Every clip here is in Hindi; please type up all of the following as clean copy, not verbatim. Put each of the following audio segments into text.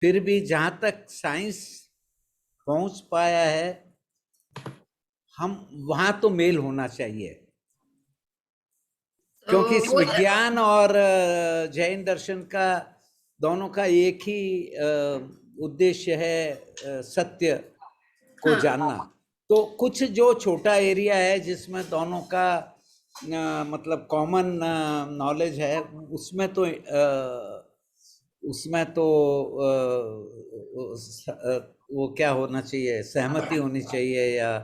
फिर भी जहां तक साइंस पहुंच पाया है, हम वहां तो मेल होना चाहिए, क्योंकि इस वो विज्ञान और जैन दर्शन का दोनों का एक ही उद्देश्य है, सत्य को हाँ, जानना। तो कुछ जो छोटा एरिया है जिसमें दोनों का मतलब कॉमन नॉलेज है, उसमें तो वो क्या होना चाहिए, सहमति होनी चाहिए, या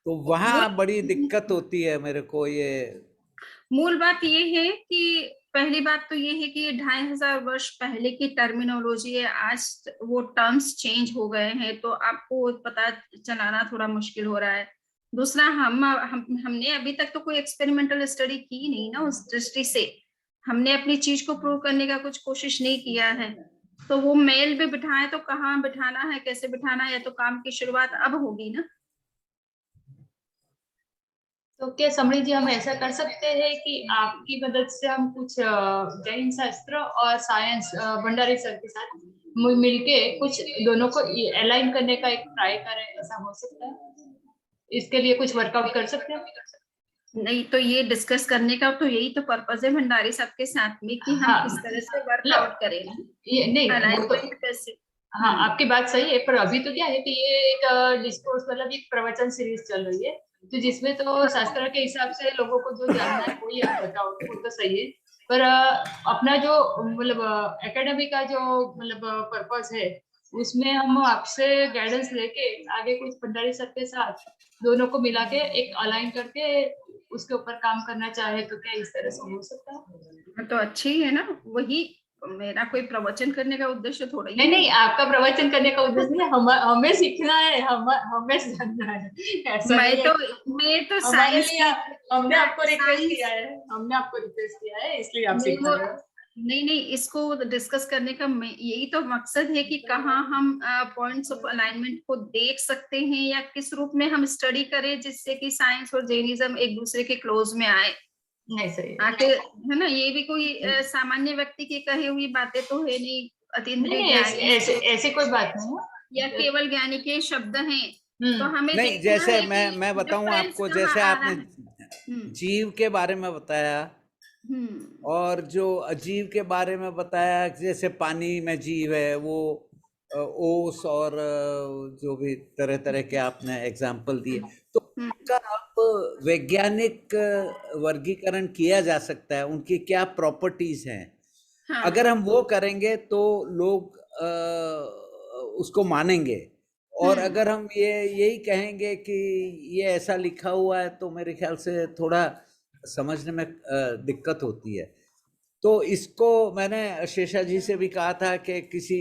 तो मूल वहाँ बड़ी दिक्कत होती है मेरे को ये। मूल बात ये है कि पहली बात तो ये है कि ये 2500 वर्ष पहले की टर्मिनोलॉजी है। आज वो टर्म्स चेंज हो गए हैं, तो आपको पता चलाना थोड़ा मुश्किल हो रहा है। दूसरा, हमने अभी तक तो कोई एक्सपेरिमेंटल स्टडी की नहीं ना, उस दृष्टि से हमने अपनी चीज को प्रूव करने का कुछ कोशिश नहीं किया है। तो वो मेल भी बिठाए तो कहाँ बिठाना है, कैसे बिठाना है, या तो काम की शुरुआत अब होगी ना। तो क्या समरी जी, हम ऐसा कर सकते हैं कि आपकी मदद से हम कुछ जैन शास्त्र और साइंस भंडारी सर के साथ मिलके कुछ दोनों को अलाइन करने का एक ट्राई करें, ऐसा हो सकता है? इसके लिए कुछ वर्कआउट कर सकते हैं? नहीं तो ये डिस्कस करने का तो यही तो पर्पज है भंडारी साहब के साथ में, कि हम हाँ, किस तरह से मतलब वर्कआउट करें, ये नहीं, वो तो अलाइनमेंट कैसे। हाँ, आपकी बात सही है, पर अभी तो क्या है कि ये एक डिस्कोर्स, मतलब एक प्रवचन सीरीज चल रही है, तो जिसमें तो शास्त्र के हिसाब से लोगों को जो जानना है वही आप बताओगे, वो तो सही है। पर अपना जो मतलब एकेडमी का जो मतलब पर्पस है, उसमें हम आपसे गाइडेंस लेके आगे कुछ भंडारी सर के साथ दोनों को मिला के एक अलाइन करके उसके ऊपर काम करना चाहे तो क्या इस तरह से हो सकता है? तो अच्छी है ना, वही मेरा कोई प्रवचन करने का उद्देश्य थोड़ा ही नहीं है। नहीं, आपका प्रवचन करने का उद्देश्य नहीं, हमें सीखना है, हमें जानना है, ऐसा मैं नहीं है। तो मैं तो हमारे साइंस लिए की हमने आपको रिक्वेस्ट साइंस किया है, हमने आपको रिक्वेस्ट किया है, इसलिए आप नहीं सिखा वो रहे हो। नहीं नहीं, इसको डिस्कस करने का यही तो मकसद है कि कहाँ हम पॉइंट्स ऑफ अलाइनमेंट को देख सकते हैं, या किस रूप में हम स्टडी करें जिससे कि साइंस और जैनिज्म एक दूसरे के क्लोज में आए। नहीं, सही है। आखिर है ना, ये भी कोई सामान्य व्यक्ति की कही हुई बातें तो है नहीं, नहीं अतीन्द्रिय नहीं, ज्ञानी ऐसे ऐसी कोई बात नहीं या है। केवल ज्ञानी के शब्द हैं। तो हम्म। हमें नहीं, देखना जैसे है कि मैं बताऊं डिफरेंस आपको, कहाँ जैसे आ रहा आपने है। हम्म। जीव के बारे में बताया, हम्म। और जो अजीव के बारे में बताया, जैसे पानी में जीव है वो, ओस और जो भी तरह तरह के आपने एग्जाम्पल दिए, तो हम्म। उनका अब वैज्ञानिक वर्गीकरण किया जा सकता है, उनकी क्या प्रॉपर्टीज हैं। हाँ। अगर हम वो करेंगे तो लोग उसको मानेंगे। और हम्म। अगर हम ये यही कहेंगे कि ये ऐसा लिखा हुआ है, तो मेरे ख्याल से थोड़ा समझने में दिक्कत होती है। तो इसको मैंने शेषा जी से भी कहा था कि किसी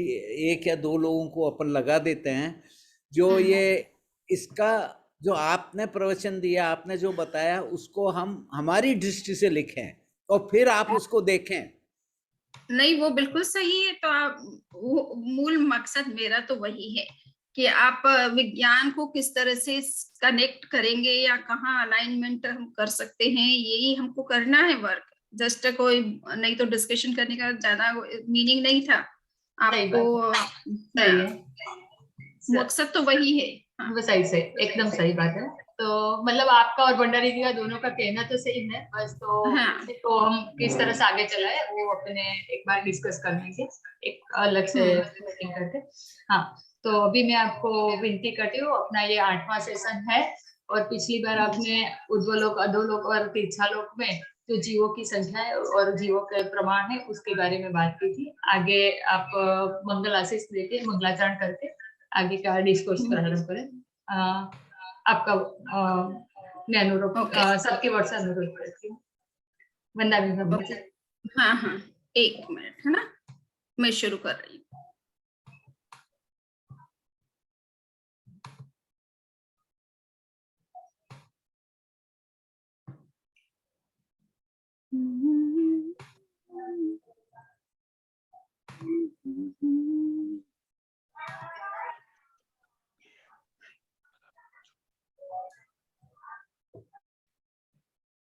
एक या दो लोगों को अपन लगा देते हैं, जो हम्म। ये इसका जो आपने प्रवचन दिया, आपने जो बताया, उसको हम हमारी दृष्टि से लिखें और फिर आप उसको देखें। नहीं वो बिल्कुल सही है। तो आप मूल मकसद मेरा तो वही है कि आप विज्ञान को किस तरह से कनेक्ट करेंगे या कहाँ अलाइनमेंट हम कर सकते हैं, यही हमको करना है वर्क। जस्ट कोई नहीं तो डिस्कशन करने का ज्यादा मीनिंग नहीं था सही आपको। बात है, सही है। मकसद तो वही है। हाँ। वो सही से एकदम सही बात है। तो मतलब आपका और भंडारी जी का दोनों का कहना तो सेम है, बस हाँ। तो हम किस तरह से आगे चलाए वो अपने एक बार डिस्कस कर लेंगे, एक अलग से मीटिंग करके। हाँ, तो अभी मैं आपको विनती करती हूँ, अपना ये 8वां सेशन है, और पिछली बार आपने उद्वलोक, अधोलोक और तीर्थालोक में जो जीवों की संख्या है और जीवों के प्रमाण है उसके बारे में बात की थी। आगे आप मंगल आशीष देके मंगलाचरण करके आगे का डिस्कोर्स प्रारंभ करें। आपका मैं अनुरोध, ओके। सबके वर्ष से अनुरोध करती हूँ। वंदा विभा ओके। हाँ हाँ, एक मिनट है ना, मैं शुरू कर रही हूँ।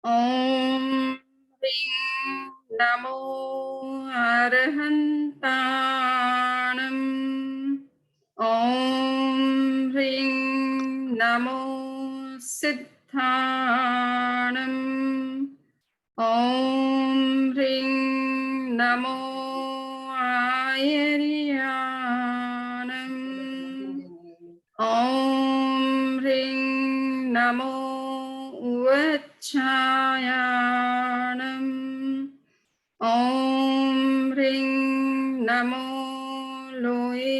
ओम ह्रीं नमो अरहन्ताय नमो सिद्धाणम् ॐ ह्रीं नमो आयर्याणम् ॐ ह्रीं नमो उवच्छायाणम् ॐ ह्रीं नमो लोये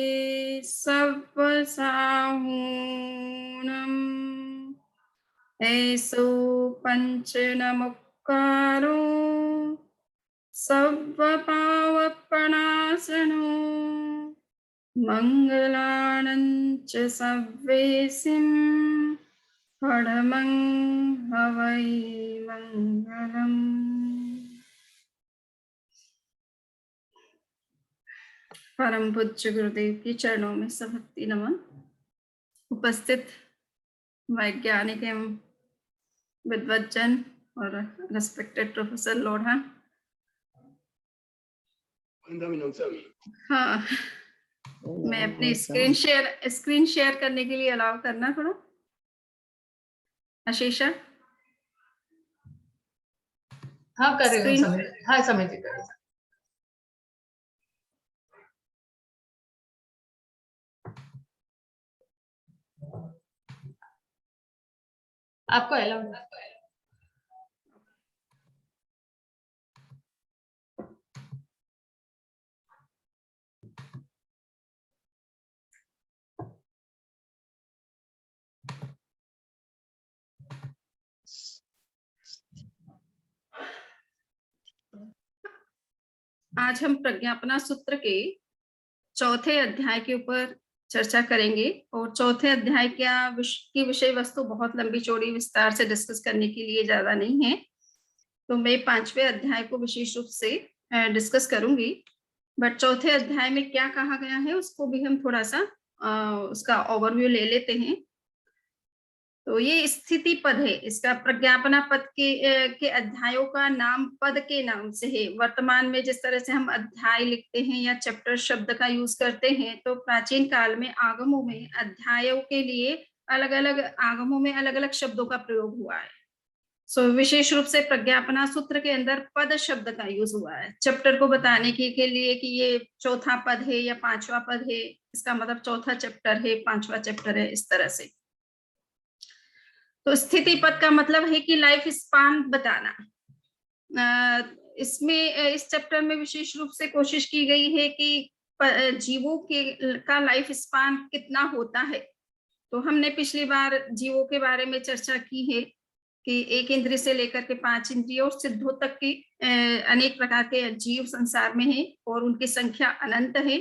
सव्वसाहूणम् ऐसो पंचनमुक्कारो सव्वपावपणासनो मंगलानंच सव्वेसिं पडमं हवै मंगलम्। परम पूज्य गुरुदेव के चरणों में सभक्ति नमन। उपस्थित वैज्ञानिक एवं विद्वज्जन और रेस्पेक्टेड प्रोफेसर लोढ़ा। हाँ, मैं अपनी स्क्रीन शेयर करने के लिए अलाउ करना थोड़ा। आशीषा, हाँ कर रही हूँ। हाँ समझ कर रही हूँ। आपको अलाउ आज हम प्रज्ञापना सूत्र के चौथे अध्याय के ऊपर चर्चा करेंगे और चौथे अध्याय की विषय वस्तु बहुत लंबी चौड़ी विस्तार से डिस्कस करने के लिए ज्यादा नहीं है, तो मैं 5वें अध्याय को विशेष रूप से डिस्कस करूंगी। बट चौथे अध्याय में क्या कहा गया है उसको भी हम थोड़ा सा उसका ओवरव्यू ले लेते हैं। तो ये स्थिति पद है, इसका प्रज्ञापना पद के अध्यायों का नाम पद के नाम से है। वर्तमान में जिस तरह से हम अध्याय लिखते हैं या चैप्टर शब्द का यूज करते हैं, तो प्राचीन काल में आगमों में अध्यायों के लिए अलग अलग आगमों में अलग अलग शब्दों का प्रयोग हुआ है। सो विशेष रूप से प्रज्ञापना सूत्र के अंदर पद शब्द का यूज हुआ है चैप्टर को बताने के लिए कि ये चौथा पद है या 5वां पद है, इसका मतलब चौथा चैप्टर है, 5वां चैप्टर है, इस तरह से। तो स्थिति पद का मतलब है कि लाइफ स्पान बताना। इसमें इस चैप्टर में विशेष रूप से कोशिश की गई है कि जीवों का लाइफ स्पान कितना होता है। तो हमने पिछली बार जीवों के बारे में चर्चा की है कि 1 इंद्रिय से लेकर के 5 इंद्रिय और सिद्धों तक की अनेक प्रकार के जीव संसार में है और उनकी संख्या अनंत है।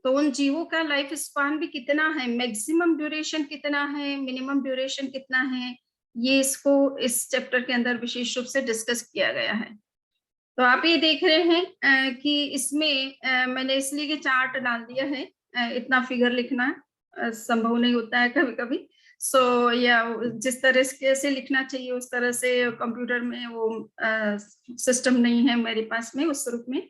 तो उन जीवों का लाइफ स्पान भी कितना है, मैक्सिमम ड्यूरेशन कितना है, मिनिमम ड्यूरेशन कितना है, ये इसको इस चैप्टर के अंदर विशेष रूप से डिस्कस किया गया है। तो आप ये देख रहे हैं कि इसमें मैंने इसलिए कि चार्ट डाल दिया है, इतना फिगर लिखना संभव नहीं होता है कभी कभी। सो या जिस तरह से लिखना चाहिए उस तरह से कंप्यूटर में वो सिस्टम नहीं है मेरे पास में उस रूप में।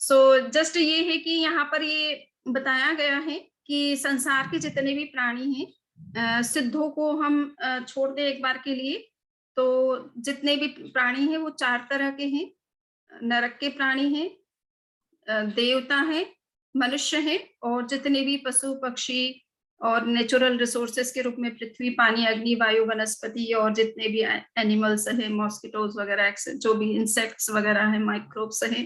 सो जस्ट ये है कि यहाँ पर ये बताया गया है कि संसार के जितने भी प्राणी हैं, सिद्धों को हम छोड़ दें एक बार के लिए, तो जितने भी प्राणी हैं वो 4 तरह के हैं। नरक के प्राणी हैं, देवता हैं, मनुष्य हैं और जितने भी पशु पक्षी और नेचुरल रिसोर्सेस के रूप में पृथ्वी, पानी, अग्नि, वायु, वनस्पति और जितने भी एनिमल्स हैं, मॉस्किटोज वगैरह, जो भी इंसेक्ट्स वगैरह हैं, माइक्रोब्स हैं,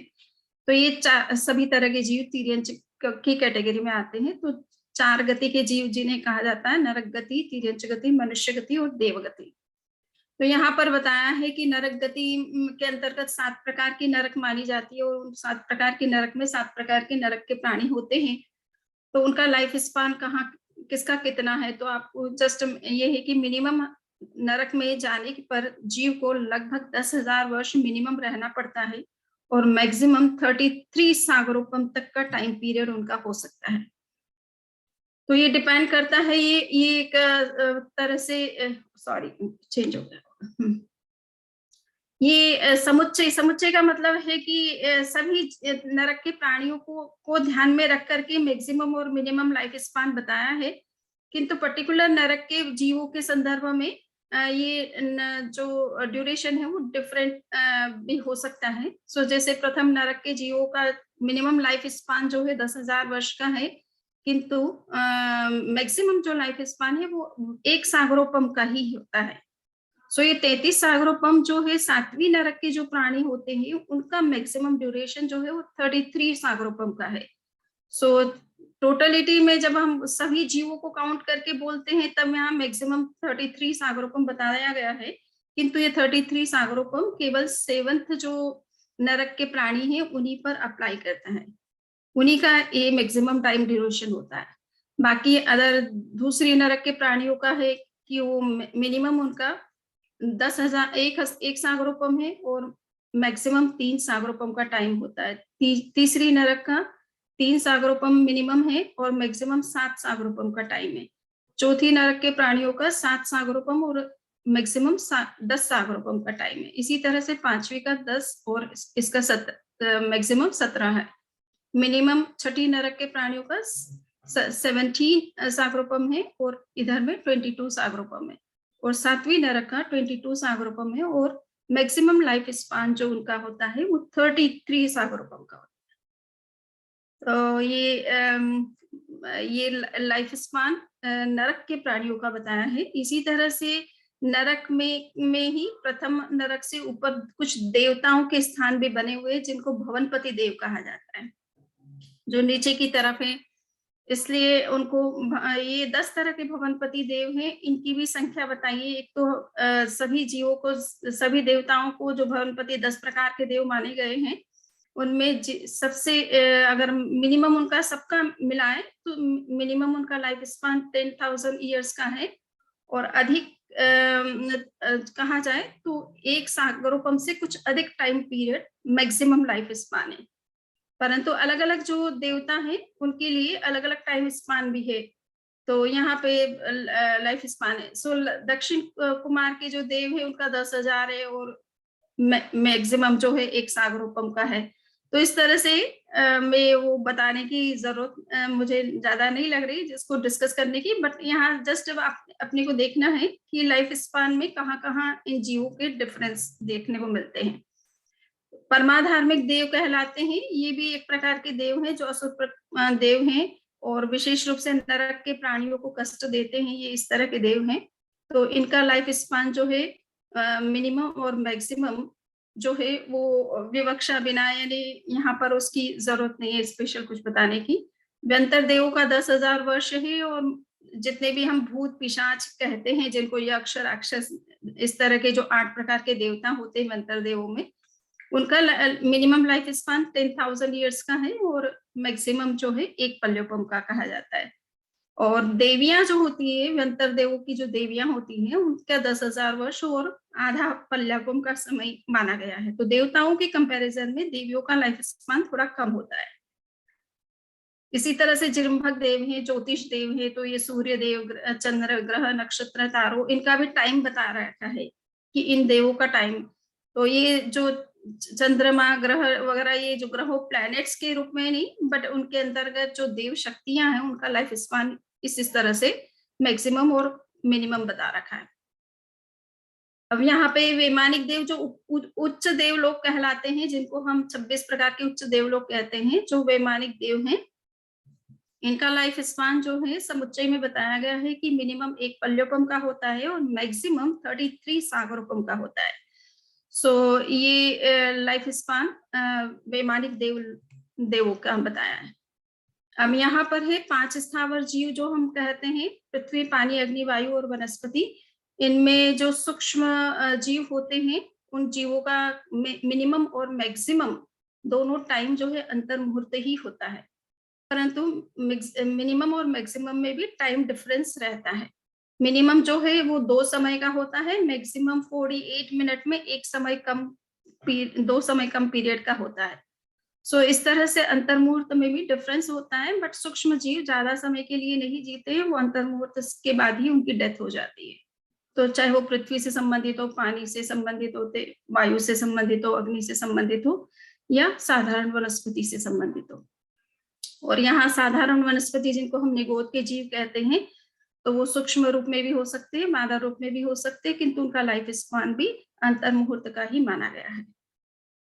तो ये सभी तरह के जीव तिर्यंच की कैटेगरी में आते हैं। तो 4 गति के जीव जिन्हें कहा जाता है नरक गति, तिर्यंच गति, मनुष्य गति और देव गति। तो यहाँ पर बताया है कि नरक गति के अंतर्गत 7 प्रकार की नरक मानी जाती है और 7 प्रकार की नरक में 7 प्रकार के नरक के प्राणी होते हैं। तो उनका लाइफ स्पान कहाँ किसका कितना है, तो आपको जस्ट ये है कि मिनिमम नरक में जाने पर जीव को लगभग 10,000 वर्ष मिनिमम रहना पड़ता है और मैक्सिमम 33 सागरोपम तक का टाइम पीरियड उनका हो सकता है। तो ये डिपेंड करता है, ये एक तरह से सॉरी चेंज हो गया, ये समुच्चय का मतलब है कि सभी नरक के प्राणियों को ध्यान में रख करके मैक्सिमम और मिनिमम लाइफ स्पान बताया है किंतु पर्टिकुलर नरक के जीवों के संदर्भ में ये जो ड्यूरेशन है वो डिफरेंट भी हो सकता है। सो जैसे प्रथम नरक के जीवों का मिनिमम लाइफ स्पान जो है 10,000 वर्ष का है, किंतु मैक्सिमम जो लाइफ स्पान है वो 1 सागरोपम का ही होता है। सो ये 33 सागरोपम जो है 7वीं नरक के जो प्राणी होते हैं उनका मैक्सिमम ड्यूरेशन जो है वो 33 सागरोपम का है। सो टोटलिटी में जब हम सभी जीवों को काउंट करके बोलते हैं तब यहाँ मैक्सिमम 33 सागरोपम बताया गया है, किंतु ये 33 सागरोपम केवल 7th जो नरक के प्राणी हैं उन्हीं पर अप्लाई करता है, उन्हीं का ये मैक्सिमम टाइम ड्यूरेशन होता है। बाकी अदर दूसरी नरक के प्राणियों का है कि वो मिनिमम उनका 10,000 एक सागरोपम है और मैक्सिमम 3 सागरोपम का टाइम होता है। तीसरी नरक का 3 सागरोपम मिनिमम है और मैक्सिमम 7 सागरोपम का टाइम है। चौथी नरक के प्राणियों का 7 सागरोपम और मैक्सिमम 10 सागरोपम का टाइम है। इसी तरह से 5वीं का 10 और इसका मैक्सिमम 17 है। मिनिमम छठी नरक के प्राणियों का 17 सागरोपम है और इधर में 22 सागरोपम है, और 7वीं नरक का 22 सागरोपम है और मैक्सिमम लाइफ स्पान जो उनका होता है वो 33 सागरोपम का होता है। तो ये लाइफ स्पान नरक के प्राणियों का बताया है। इसी तरह से नरक में ही प्रथम नरक से ऊपर कुछ देवताओं के स्थान भी बने हुए जिनको भवनपति देव कहा जाता है, जो नीचे की तरफ है, इसलिए उनको ये 10 तरह के भवनपति देव हैं। इनकी भी संख्या बताइए। एक तो सभी जीवों को, सभी देवताओं को जो भवनपति 10 प्रकार के देव माने गए हैं उनमें सबसे अगर मिनिमम उनका सबका मिलाए तो मिनिमम उनका लाइफ स्पान 10,000 ईयर्स का है, और अधिक कहा जाए तो 1 सागरोपम से कुछ अधिक time period maximum life span है। परंतु अलग अलग जो देवता हैं उनके लिए अलग अलग टाइम स्पान भी है, तो यहाँ पे लाइफ स्पान है। सो दक्षिण कुमार के जो देव है उनका 10,000 है और मैक्सिमम जो है 1 सागरोपम का है। तो इस तरह से मैं वो बताने की जरूरत मुझे ज्यादा नहीं लग रही जिसको डिस्कस करने की, बट यहाँ जस्ट अपने को देखना है कि लाइफ स्पान में कहाँ कहाँ इन जीवों के डिफरेंस देखने को मिलते हैं। परमाधार्मिक देव कहलाते हैं, ये भी एक प्रकार के देव हैं जो असुर देव हैं और विशेष रूप से नरक के प्राणियों को कष्ट देते हैं, ये इस तरह के देव हैं। तो इनका लाइफ स्पान जो है मिनिमम और मैक्सिमम जो है वो विवक्षा बिना, यानी यहाँ पर उसकी जरूरत नहीं है स्पेशल कुछ बताने की। व्यंतर देवों का 10,000 वर्ष है, और जितने भी हम भूत पिशाच कहते हैं जिनको यक्ष राक्षस इस तरह के जो 8 प्रकार के देवता होते हैं व्यंतर देवों में, उनका मिनिमम लाइफ स्पान 10,000 ईयर्स का है और मैक्सिमम जो है 1 पल्योपम का कहा जाता है। और देवियां जो होती है व्यंतर देवों की जो देवियां होती हैं उनका 10,000 वर्ष और आधा पल्योपम का समय माना गया है। तो देवताओं के कंपैरिजन में देवियों का लाइफ स्पान थोड़ा कम होता है। इसी तरह से जिरंभक देव हैं, ज्योतिष देव हैं, तो ये सूर्य देव, चंद्र, ग्रह, नक्षत्र, तारों, इनका भी टाइम बता रखा है कि इन देवों का टाइम। तो ये जो चंद्रमा, ग्रह वगैरह, ये जो ग्रहों प्लैनेट्स के रूप में नहीं, बट उनके अंतर्गत जो देव शक्तियां हैं उनका लाइफ स्पान इस तरह से मैक्सिमम और मिनिमम बता रखा है। अब यहाँ पे वैमानिक देव जो उच्च देव लोग कहलाते हैं, जिनको हम 26 प्रकार के उच्च देव लोग कहते हैं, जो वैमानिक देव हैं, इनका लाइफ स्पान जो है समुच्चय में बताया गया है कि मिनिमम 1 पल्योपम का होता है और मैक्सिमम 33 सागरोपम का होता है। सो ये लाइफ स्पान वैमानिक देवों का बताया है। अब यहाँ पर है 5 स्थावर जीव जो हम कहते हैं, पृथ्वी, पानी, अग्नि, वायु और वनस्पति। इनमें जो सूक्ष्म जीव होते हैं उन जीवों का मिनिमम और मैक्सिमम दोनों टाइम जो है अंतर मुहूर्त ही होता है, परंतु मिनिमम और मैक्सिमम में भी टाइम डिफरेंस रहता है। मिनिमम जो है वो 2 समय का होता है, मैक्सिमम 48 मिनट में 2 समय कम पीरियड का होता है। सो इस तरह से अंतर मुहूर्त में भी डिफरेंस होता है, बट सूक्ष्म जीव ज्यादा समय के लिए नहीं जीते हैं, वो अंतर मुहूर्त के बाद ही उनकी डेथ हो जाती है। तो चाहे वो पृथ्वी से संबंधित हो, पानी से संबंधित होते, वायु से संबंधित हो, अग्नि से संबंधित हो, या साधारण वनस्पति से संबंधित हो। और यहाँ साधारण वनस्पति जिनको हम निगोद के जीव कहते हैं, तो वो सूक्ष्म रूप में भी हो सकते हैं, मादा रूप में भी हो सकते हैं, किंतु उनका लाइफ स्पान भी अंतर मुहूर्त का ही माना गया है।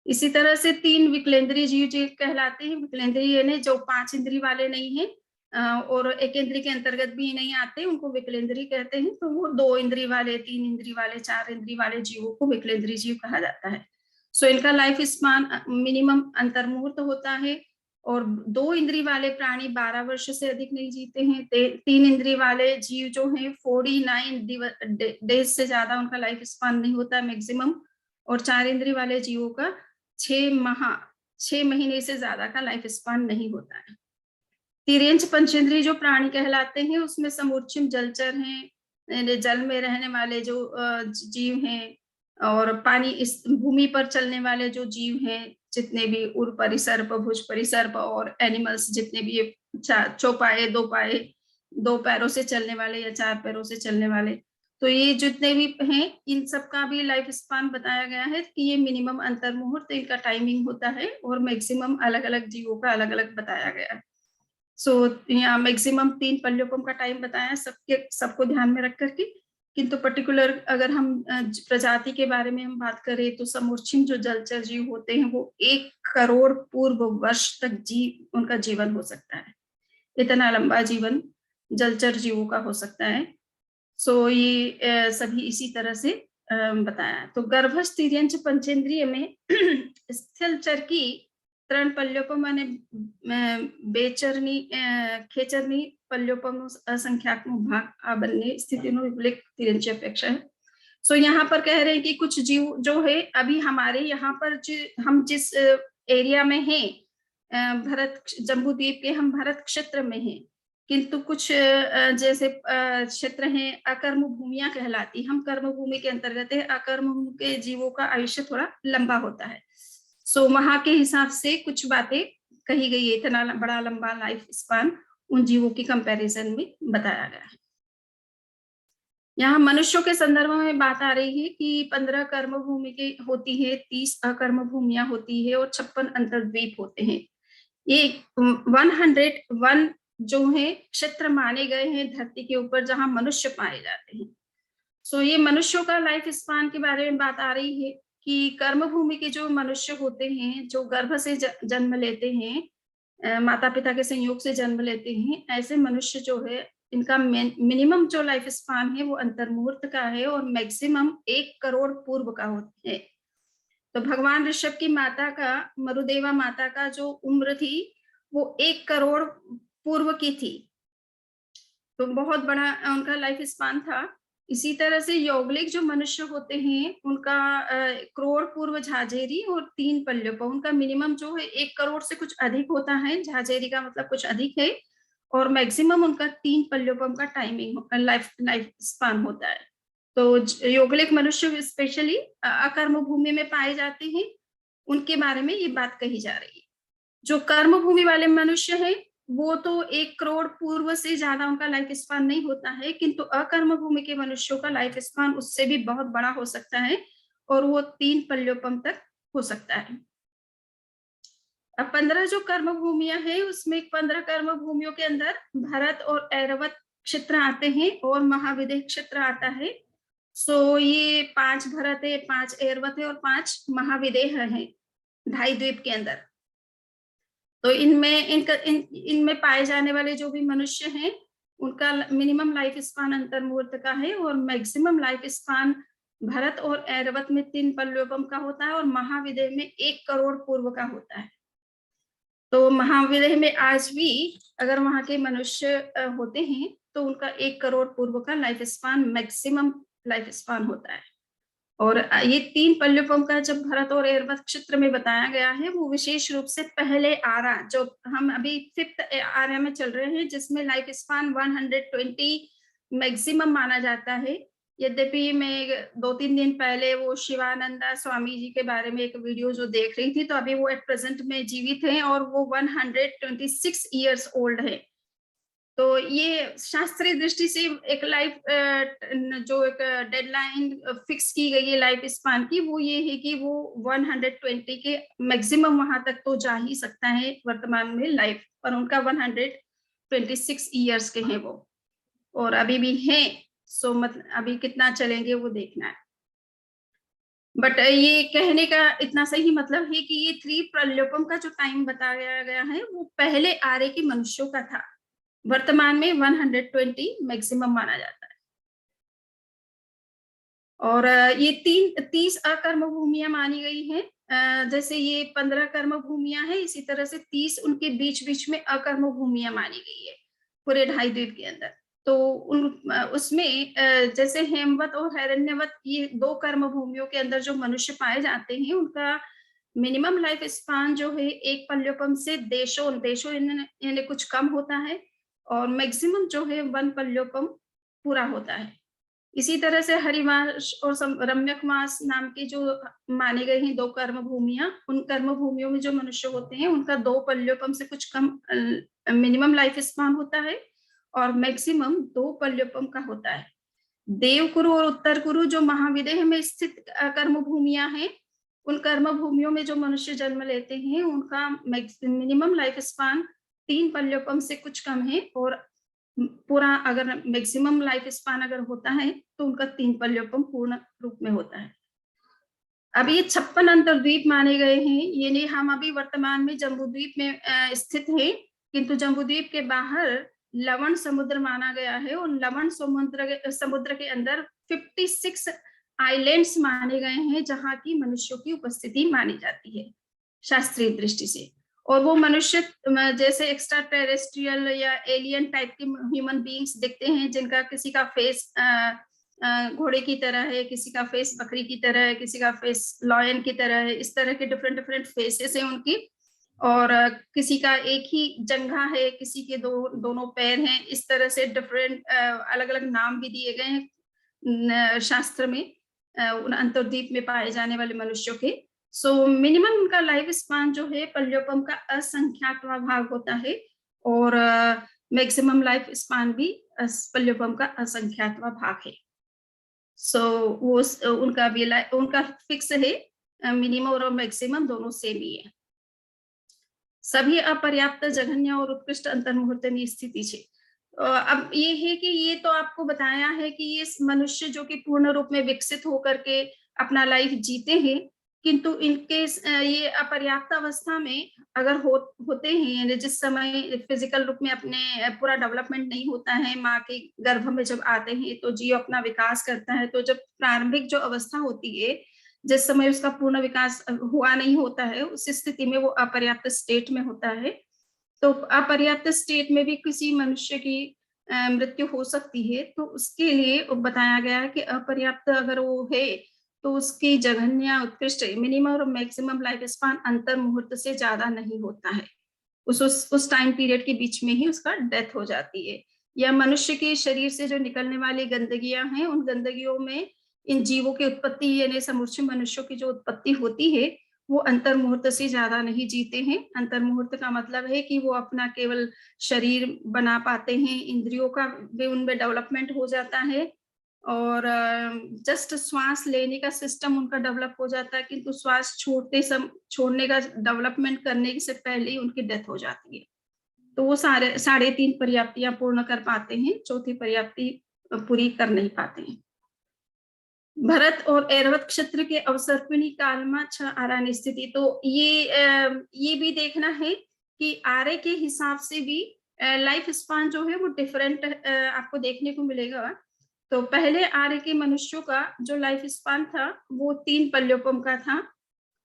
इसी तरह से 3 विकलेंद्रीय जीव जो कहलाते हैं। विकलेंद्रीय यानी जो 5 इंद्रिय वाले नहीं है और एक इंद्रिय के अंतर्गत भी नहीं आते, उनको विकलेंद्रीय कहते हैं। तो वो 2 इंद्रिय वाले, 3 इंद्रिय वाले, 4 इंद्रिय वाले जीवों को विकलेंद्रीय जीव कहा जाता है। सो इनका लाइफ स्पान मिनिमम अंतर्मुहूर्त होता है। और 2 इंद्रिय वाले प्राणी 12 वर्ष से अधिक नहीं जीते हैं। 3 इंद्रिय वाले जीव जो हैं 49 डेज से ज्यादा उनका लाइफ स्पान नहीं होता मैक्सिमम। और 4 इंद्रिय वाले जीवों का 6 महीने से ज्यादा का लाइफ स्पान नहीं होता है। तिर्यंच पंचेंद्रिय जो प्राणी कहलाते हैं उसमें समूर्चिम जलचर हैं, जल में रहने वाले जो जीव हैं, और पानी इस भूमि पर चलने वाले जो जीव हैं, जितने भी उर परिसर्प, भुज परिसर्प और एनिमल्स जितने भी ये चौपाए, 2 पाए, 2 पैरों से चलने वाले या 4 पैरों से चलने वाले, तो ये जितने भी हैं इन सब का भी लाइफ स्पान बताया गया है कि ये मिनिमम अंतर मुहूर्त इनका टाइमिंग होता है और मैक्सिमम अलग अलग जीवों का अलग अलग बताया गया है। सो यहाँ मैक्सिमम 3 पल्योपम का टाइम बताया सबको ध्यान में रख करके। किंतु पर्टिकुलर अगर हम प्रजाति के बारे में हम बात करें तो समूर्चिम जो जलचर जीव होते हैं वो 1 करोड़ पूर्व वर्ष तक उनका जीवन हो सकता है। इतना लंबा जीवन जलचर जीवों का हो सकता है। सो ये सभी इसी तरह से बताया। तो गर्भस्थ तिर्यंच पंचेंद्रिय में स्थलचर की 3 पल्योपम माने बेचरनी खेचरनी पल्योपम असंख्यात्मक भाग आबन्ने स्थितिनो विपलिक तिर्यंच अपेक्षा है। सो यहाँ पर कह रहे हैं कि कुछ जीव जो है अभी हमारे यहाँ पर हम जिस एरिया में हैं, भारत जम्बूद्वीप के हम भारत क्षेत्र में हैं, किंतु कुछ जैसे क्षेत्र हैं अकर्म भूमियां कहलाती, हम कर्म भूमि के अंतर्गत है। अकर्म भूमि के जीवों का आयुष्य थोड़ा लंबा होता है। सो वहां के हिसाब से कुछ बातें कही गई है। इतना बड़ा लंबा लाइफ स्पान उन जीवों की कंपैरिजन में बताया गया है। यहाँ मनुष्यों के संदर्भ में बात आ रही है कि 15 कर्म भूमि के होती है, 30 अकर्म भूमियां होती है और 56 अंतर्द्वीप होते हैं। ये 101 जो है क्षेत्र माने गए हैं धरती के ऊपर जहां मनुष्य पाए जाते हैं। सो ये मनुष्यों का लाइफ स्पान के बारे में बात आ रही है कि कर्म भूमि के जो मनुष्य होते हैं, जो गर्भ से जन्म लेते हैं, माता पिता के संयोग से जन्म लेते हैं, ऐसे मनुष्य जो है इनका मिनिमम जो लाइफ स्पान है वो अंतर्मुहूर्त का है और मैक्सिमम 1 करोड़ पूर्व का होता है। तो भगवान ऋषभ की माता का, मरुदेवा माता का जो उम्र थी वो 1 करोड़ पूर्व की थी, तो बहुत बड़ा उनका लाइफ स्पान था। इसी तरह से यौगलिक जो मनुष्य होते हैं उनका करोड़ पूर्व झाझेरी और 3 पल्योपम, उनका मिनिमम जो है 1 करोड़ से कुछ अधिक होता है। झाझेरी का मतलब कुछ अधिक है और मैक्सिमम उनका 3 पल्योपम का टाइमिंग लाइफ स्पान होता है। तो यौगलिक मनुष्य स्पेशली अकर्म भूमि में पाए जाते हैं, उनके बारे में ये बात कही जा रही है। जो कर्म भूमि वाले मनुष्य हैं वो तो 1 करोड़ पूर्व से ज्यादा उनका लाइफ स्पान नहीं होता है, किंतु अकर्म भूमि के मनुष्यों का लाइफ स्पान उससे भी बहुत बड़ा हो सकता है और वो 3 पल्योपम तक हो सकता है। अब 15 जो कर्म भूमियां हैं उसमें 15 कर्म भूमियों के अंदर भरत और ऐरावत क्षेत्र आते हैं और महाविदेह क्षेत्र आता है। सो ये 5 भरत है, 5 ऐरावत है और 5 महाविदेह है 2.5 द्वीप के अंदर। तो इनमें पाए जाने वाले जो भी मनुष्य हैं उनका मिनिमम लाइफ स्पान अंतर्मुहूर्त का है और मैक्सिमम लाइफ स्पान भरत और ऐरावत में 3 पल्योपम का होता है और महाविदेह में 1 करोड़ पूर्व का होता है। तो महाविदेह में आज भी अगर वहां के मनुष्य होते हैं तो उनका 1 करोड़ पूर्व का life span maximum life span होता है। और ये 3 पल्योपम का जब भरत और ऐरावत क्षेत्र में बताया गया है वो विशेष रूप से पहले आरा, जो हम अभी 5th आरा में चल रहे हैं, जिसमें लाइफ स्पान 120 मैक्सिमम माना जाता है। यद्यपि मैं 2-3 दिन पहले वो शिवानंदा स्वामी जी के बारे में एक वीडियो जो देख रही थी, तो अभी वो एट प्रेजेंट में जीवित हैं और वो 126 ईयर्स ओल्ड है। तो ये शास्त्रीय दृष्टि से एक लाइफ जो एक डेडलाइन फिक्स की गई है लाइफ स्पान की, वो ये है कि वो 120 के मैक्सिमम वहां तक तो जा ही सकता है वर्तमान में लाइफ, और उनका 126 ईयर्स के हैं वो। और अभी भी हैं, सो मतलब अभी कितना चलेंगे वो देखना है। बट ये कहने का इतना सही मतलब है कि ये 3 प्रलोभन का जो टाइम बताया गया है वो पहले आर्य के मनुष्यों का था, वर्तमान में 120 मैक्सिमम माना जाता है। और ये 30 अकर्म भूमियां मानी गई हैं। जैसे ये 15 कर्म भूमियां हैं, इसी तरह से 30 उनके बीच बीच में अकर्म भूमियां मानी गई है पूरे 2.5 द्वीप के अंदर। तो उसमें जैसे हेमवत और हिरण्यवत, ये 2 कर्म भूमियों के अंदर जो मनुष्य पाए जाते हैं उनका मिनिमम लाइफ स्पान जो है एक पल्योपम से देशों यानी कुछ कम होता है, और मैक्सिमम जो है 1 पल्योपम पूरा होता है। इसी तरह से हरिवास और रम्यकवास नाम के जो माने गए हैं 2 कर्म भूमियां, उन कर्म भूमियों में जो मनुष्य होते हैं उनका 2 पल्योपम से कुछ कम मिनिमम लाइफ स्पान होता है, और मैक्सिमम 2 पल्योपम का होता है। देवकुरु और उत्तर कुरु जो महाविदेह में स्थित कर्म भूमियां हैं, उन कर्म भूमियों में जो मनुष्य जन्म लेते हैं उनका मिनिमम लाइफ स्पान 3 पल्योपम से कुछ कम है, और पूरा अगर मैक्सिमम लाइफ स्पान अगर होता है तो उनका 3 पल्योपम पूर्ण रूप में होता है। अब ये 56 अंतर्द्वीप माने गए हैं, ये नहीं, हम अभी वर्तमान में जम्बूद्वीप में स्थित हैं, किंतु जम्बूद्वीप के बाहर लवण समुद्र माना गया है, और लवण समुद्र के अंदर 56 आइलैंड्स माने गए हैं जहां की मनुष्यों की उपस्थिति मानी जाती है शास्त्रीय दृष्टि से। और वो मनुष्य जैसे एक्स्ट्रा टेरेस्ट्रियल या एलियन टाइप के ह्यूमन बीइंग्स दिखते हैं, जिनका किसी का फेस घोड़े की तरह है, किसी का फेस बकरी की तरह है, किसी का फेस लॉयन की तरह है, इस तरह के डिफरेंट डिफरेंट फेसेस हैं उनकी। और किसी का एक ही जंघा है, किसी के दोनों पैर हैं, इस तरह से डिफरेंट अलग अलग नाम भी दिए गए हैं शास्त्र में उन अंतर्द्वीप में पाए जाने वाले मनुष्यों के। सो मिनिमम उनका लाइफ स्पान जो है पल्योपम का असंख्यातवां भाग होता है, और मैक्सिमम लाइफ स्पान भी पल्योपम का असंख्यातवां भाग है। सो वो उनका फिक्स है, मिनिमम और मैक्सिमम दोनों सेम ही है। सभी अपर्याप्त, जघन्य और उत्कृष्ट अंतर्मुहूर्तनी स्थिति छे। अब ये है कि ये तो आपको बताया है कि ये मनुष्य जो कि पूर्ण रूप में विकसित होकर के अपना लाइफ जीते हैं, किंतु इनके ये अपर्याप्त अवस्था में अगर होते हैं, यानी जिस समय फिजिकल रूप में अपने पूरा डेवलपमेंट नहीं होता है, माँ के गर्भ में जब आते हैं तो जीव अपना विकास करता है, तो जब प्रारंभिक जो अवस्था होती है, जिस समय उसका पूर्ण विकास हुआ नहीं होता है, उस स्थिति में वो अपर्याप्त स्टेट में होता है। तो अपर्याप्त स्टेट में भी किसी मनुष्य की मृत्यु हो सकती है, तो उसके लिए बताया गया है कि अपर्याप्त अगर वो है तो उसकी जघन्य, उत्कृष्ट, मिनिमम और मैक्सिमम लाइफ स्पान अंतर मुहूर्त से ज्यादा नहीं होता है। उस टाइम पीरियड के बीच में ही उसका डेथ हो जाती है। या मनुष्य के शरीर से जो निकलने वाली गंदगियां हैं, उन गंदगियों में इन जीवों की उत्पत्ति यानी समूचे मनुष्यों की जो उत्पत्ति होती है वो अंतर मुहूर्त से ज्यादा नहीं जीते हैं। अंतर मुहूर्त का मतलब है कि वो अपना केवल शरीर बना पाते हैं, इंद्रियों का भी उनमें डेवलपमेंट हो जाता है, और जस्ट श्वास लेने का सिस्टम उनका डेवलप हो जाता है, किंतु श्वास छोड़ने का डेवलपमेंट करने से पहले ही उनकी डेथ हो जाती है। तो वो 3.5 पर्याप्तियां पूर्ण कर पाते हैं, चौथी पर्याप्ति पूरी कर नहीं पाते हैं। भरत और ऐरावत क्षेत्र के अवसर्पिणी काल में 6 आरानी स्थिति। तो ये भी देखना है कि आर्य के हिसाब से भी लाइफ स्पान जो है वो डिफरेंट आपको देखने को मिलेगा। तो पहले आर्य के मनुष्यों का जो लाइफ स्पान था वो 3 पल्योपम का था,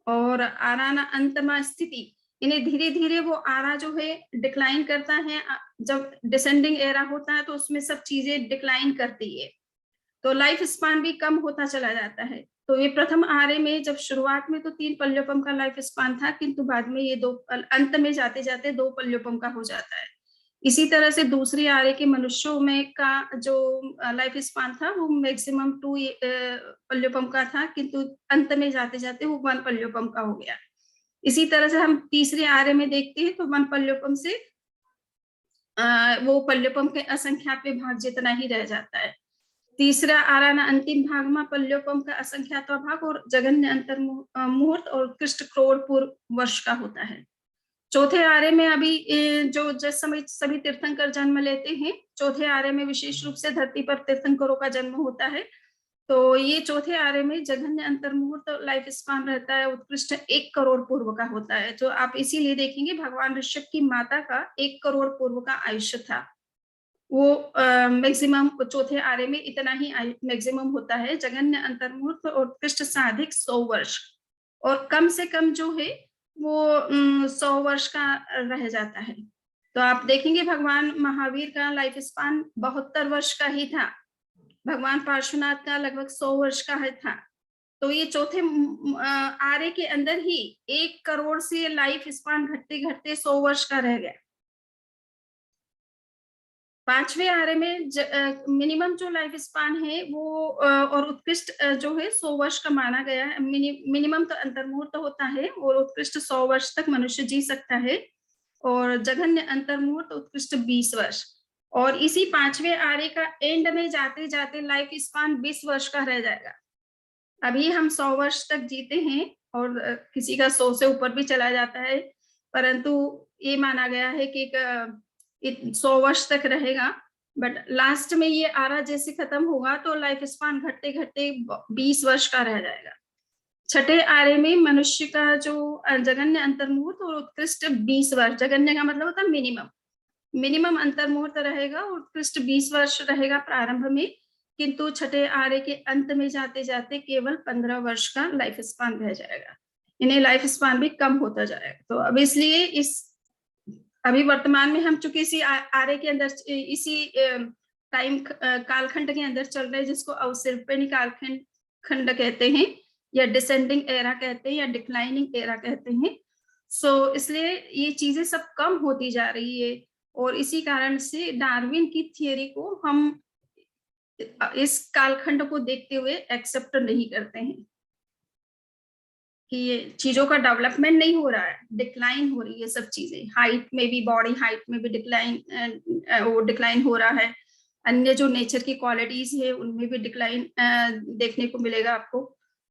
और आराना अंतमा स्थिति यानी धीरे धीरे वो आरा जो है डिक्लाइन करता है। जब डिसेंडिंग एरा होता है तो उसमें सब चीजें डिक्लाइन करती है, तो लाइफ स्पान भी कम होता चला जाता है। तो ये प्रथम आर्य में जब शुरुआत में तो 3 पल्योपम का लाइफ स्पान था, किंतु बाद में ये 2 अंत में जाते जाते 2 पल्योपम का हो जाता है। इसी तरह से दूसरी आर्य के मनुष्यों में का जो लाइफ स्पान था वो मैक्सिमम 2 पल्योपम का था, किंतु अंत में जाते जाते वो 1 पल्योपम का हो गया। इसी तरह से हम तीसरे आर्य में देखते हैं तो 1 पल्योपम से वो पल्योपम के असंख्यात भाग जितना ही रह जाता है। तीसरा आराना अंतिम भाग में पल्योपम का असंख्यात भाग और जघन्य अंतर मुहूर्त और उत्कृष्ट करोड़ पूर्व वर्ष का होता है। चौथे आर्य में अभी जो जिस समय सभी तीर्थंकर जन्म लेते हैं, चौथे आर्य में विशेष रूप से धरती पर तीर्थंकरों का जन्म होता है। तो ये चौथे आर्य में जघन्य अंतर्मुहूर्त लाइफ स्पान रहता है, उत्कृष्ट 1 करोड़ पूर्व का होता है। तो आप इसीलिए देखेंगे भगवान ऋषभ की माता का 1 करोड़ पूर्व का आयुष्य था। वो मैक्सिमम चौथे आर्य में इतना ही मैक्सिमम होता है। जघन्य अंतर्मुहूर्त और उत्कृष्ट साधिक 100 वर्ष, और कम से कम जो है वो 100 वर्ष का रह जाता है। तो आप देखेंगे भगवान महावीर का लाइफ स्पान 72 वर्ष का ही था, भगवान पार्श्वनाथ का लगभग 100 वर्ष का है था। तो ये चौथे आर्य के अंदर ही 1 करोड़ से लाइफ स्पान घटते घटते 100 वर्ष का रह गया। पांचवें आर्य में मिनिमम जो लाइफ स्पान है वो और उत्कृष्ट जो है 100 वर्ष का माना गया है। मिनिमम तो अंतर्मुहूर्त होता है और उत्कृष्ट 100 वर्ष तक मनुष्य जी सकता है, और जघन्य अंतर्मुहूर्त उत्कृष्ट 20 वर्ष। और इसी पांचवें आर्य का एंड में जाते जाते लाइफ स्पान 20 वर्ष का रह जाएगा। अभी हम 100 वर्ष तक जीते हैं और किसी का 100 से ऊपर भी चला जाता है, परंतु ये माना गया है कि 100 वर्ष तक रहेगा। बट लास्ट में ये आरा जैसे खत्म होगा तो लाइफ स्पान घटते घटते 20 वर्ष का रह जाएगा। छठे आर्य में मनुष्य का जो जघन्य अंतर्मुहूर्त और उत्कृष्ट 20 वर्ष, जघन्य का मतलब होता है मिनिमम अंतर्मुहूर्त रहेगा, उत्कृष्ट 20 वर्ष रहेगा प्रारंभ में, किंतु छठे आर्य के अंत में जाते जाते केवल 15 वर्ष का लाइफ स्पान रह जाएगा। इन्हें लाइफ स्पान भी कम होता जाएगा। तो अब इसलिए अभी वर्तमान में हम चूंकि इसी आर्य के अंदर, इसी टाइम कालखंड के अंदर चल रहे हैं, जिसको अवसर्पिणी कालखंड कहते हैं, या डिसेंडिंग एरा कहते हैं, या डिक्लाइनिंग एरा कहते हैं। सो इसलिए ये चीजें सब कम होती जा रही है, और इसी कारण से डार्विन की थियरी को हम इस कालखंड को देखते हुए एक्सेप्ट नहीं करते हैं कि ये चीजों का डेवलपमेंट नहीं हो रहा है, डिक्लाइन हो रही है सब चीजें। हाइट में भी, बॉडी हाइट में भी डिक्लाइन हो रहा है। अन्य जो नेचर की क्वालिटीज है उनमें भी डिक्लाइन देखने को मिलेगा आपको।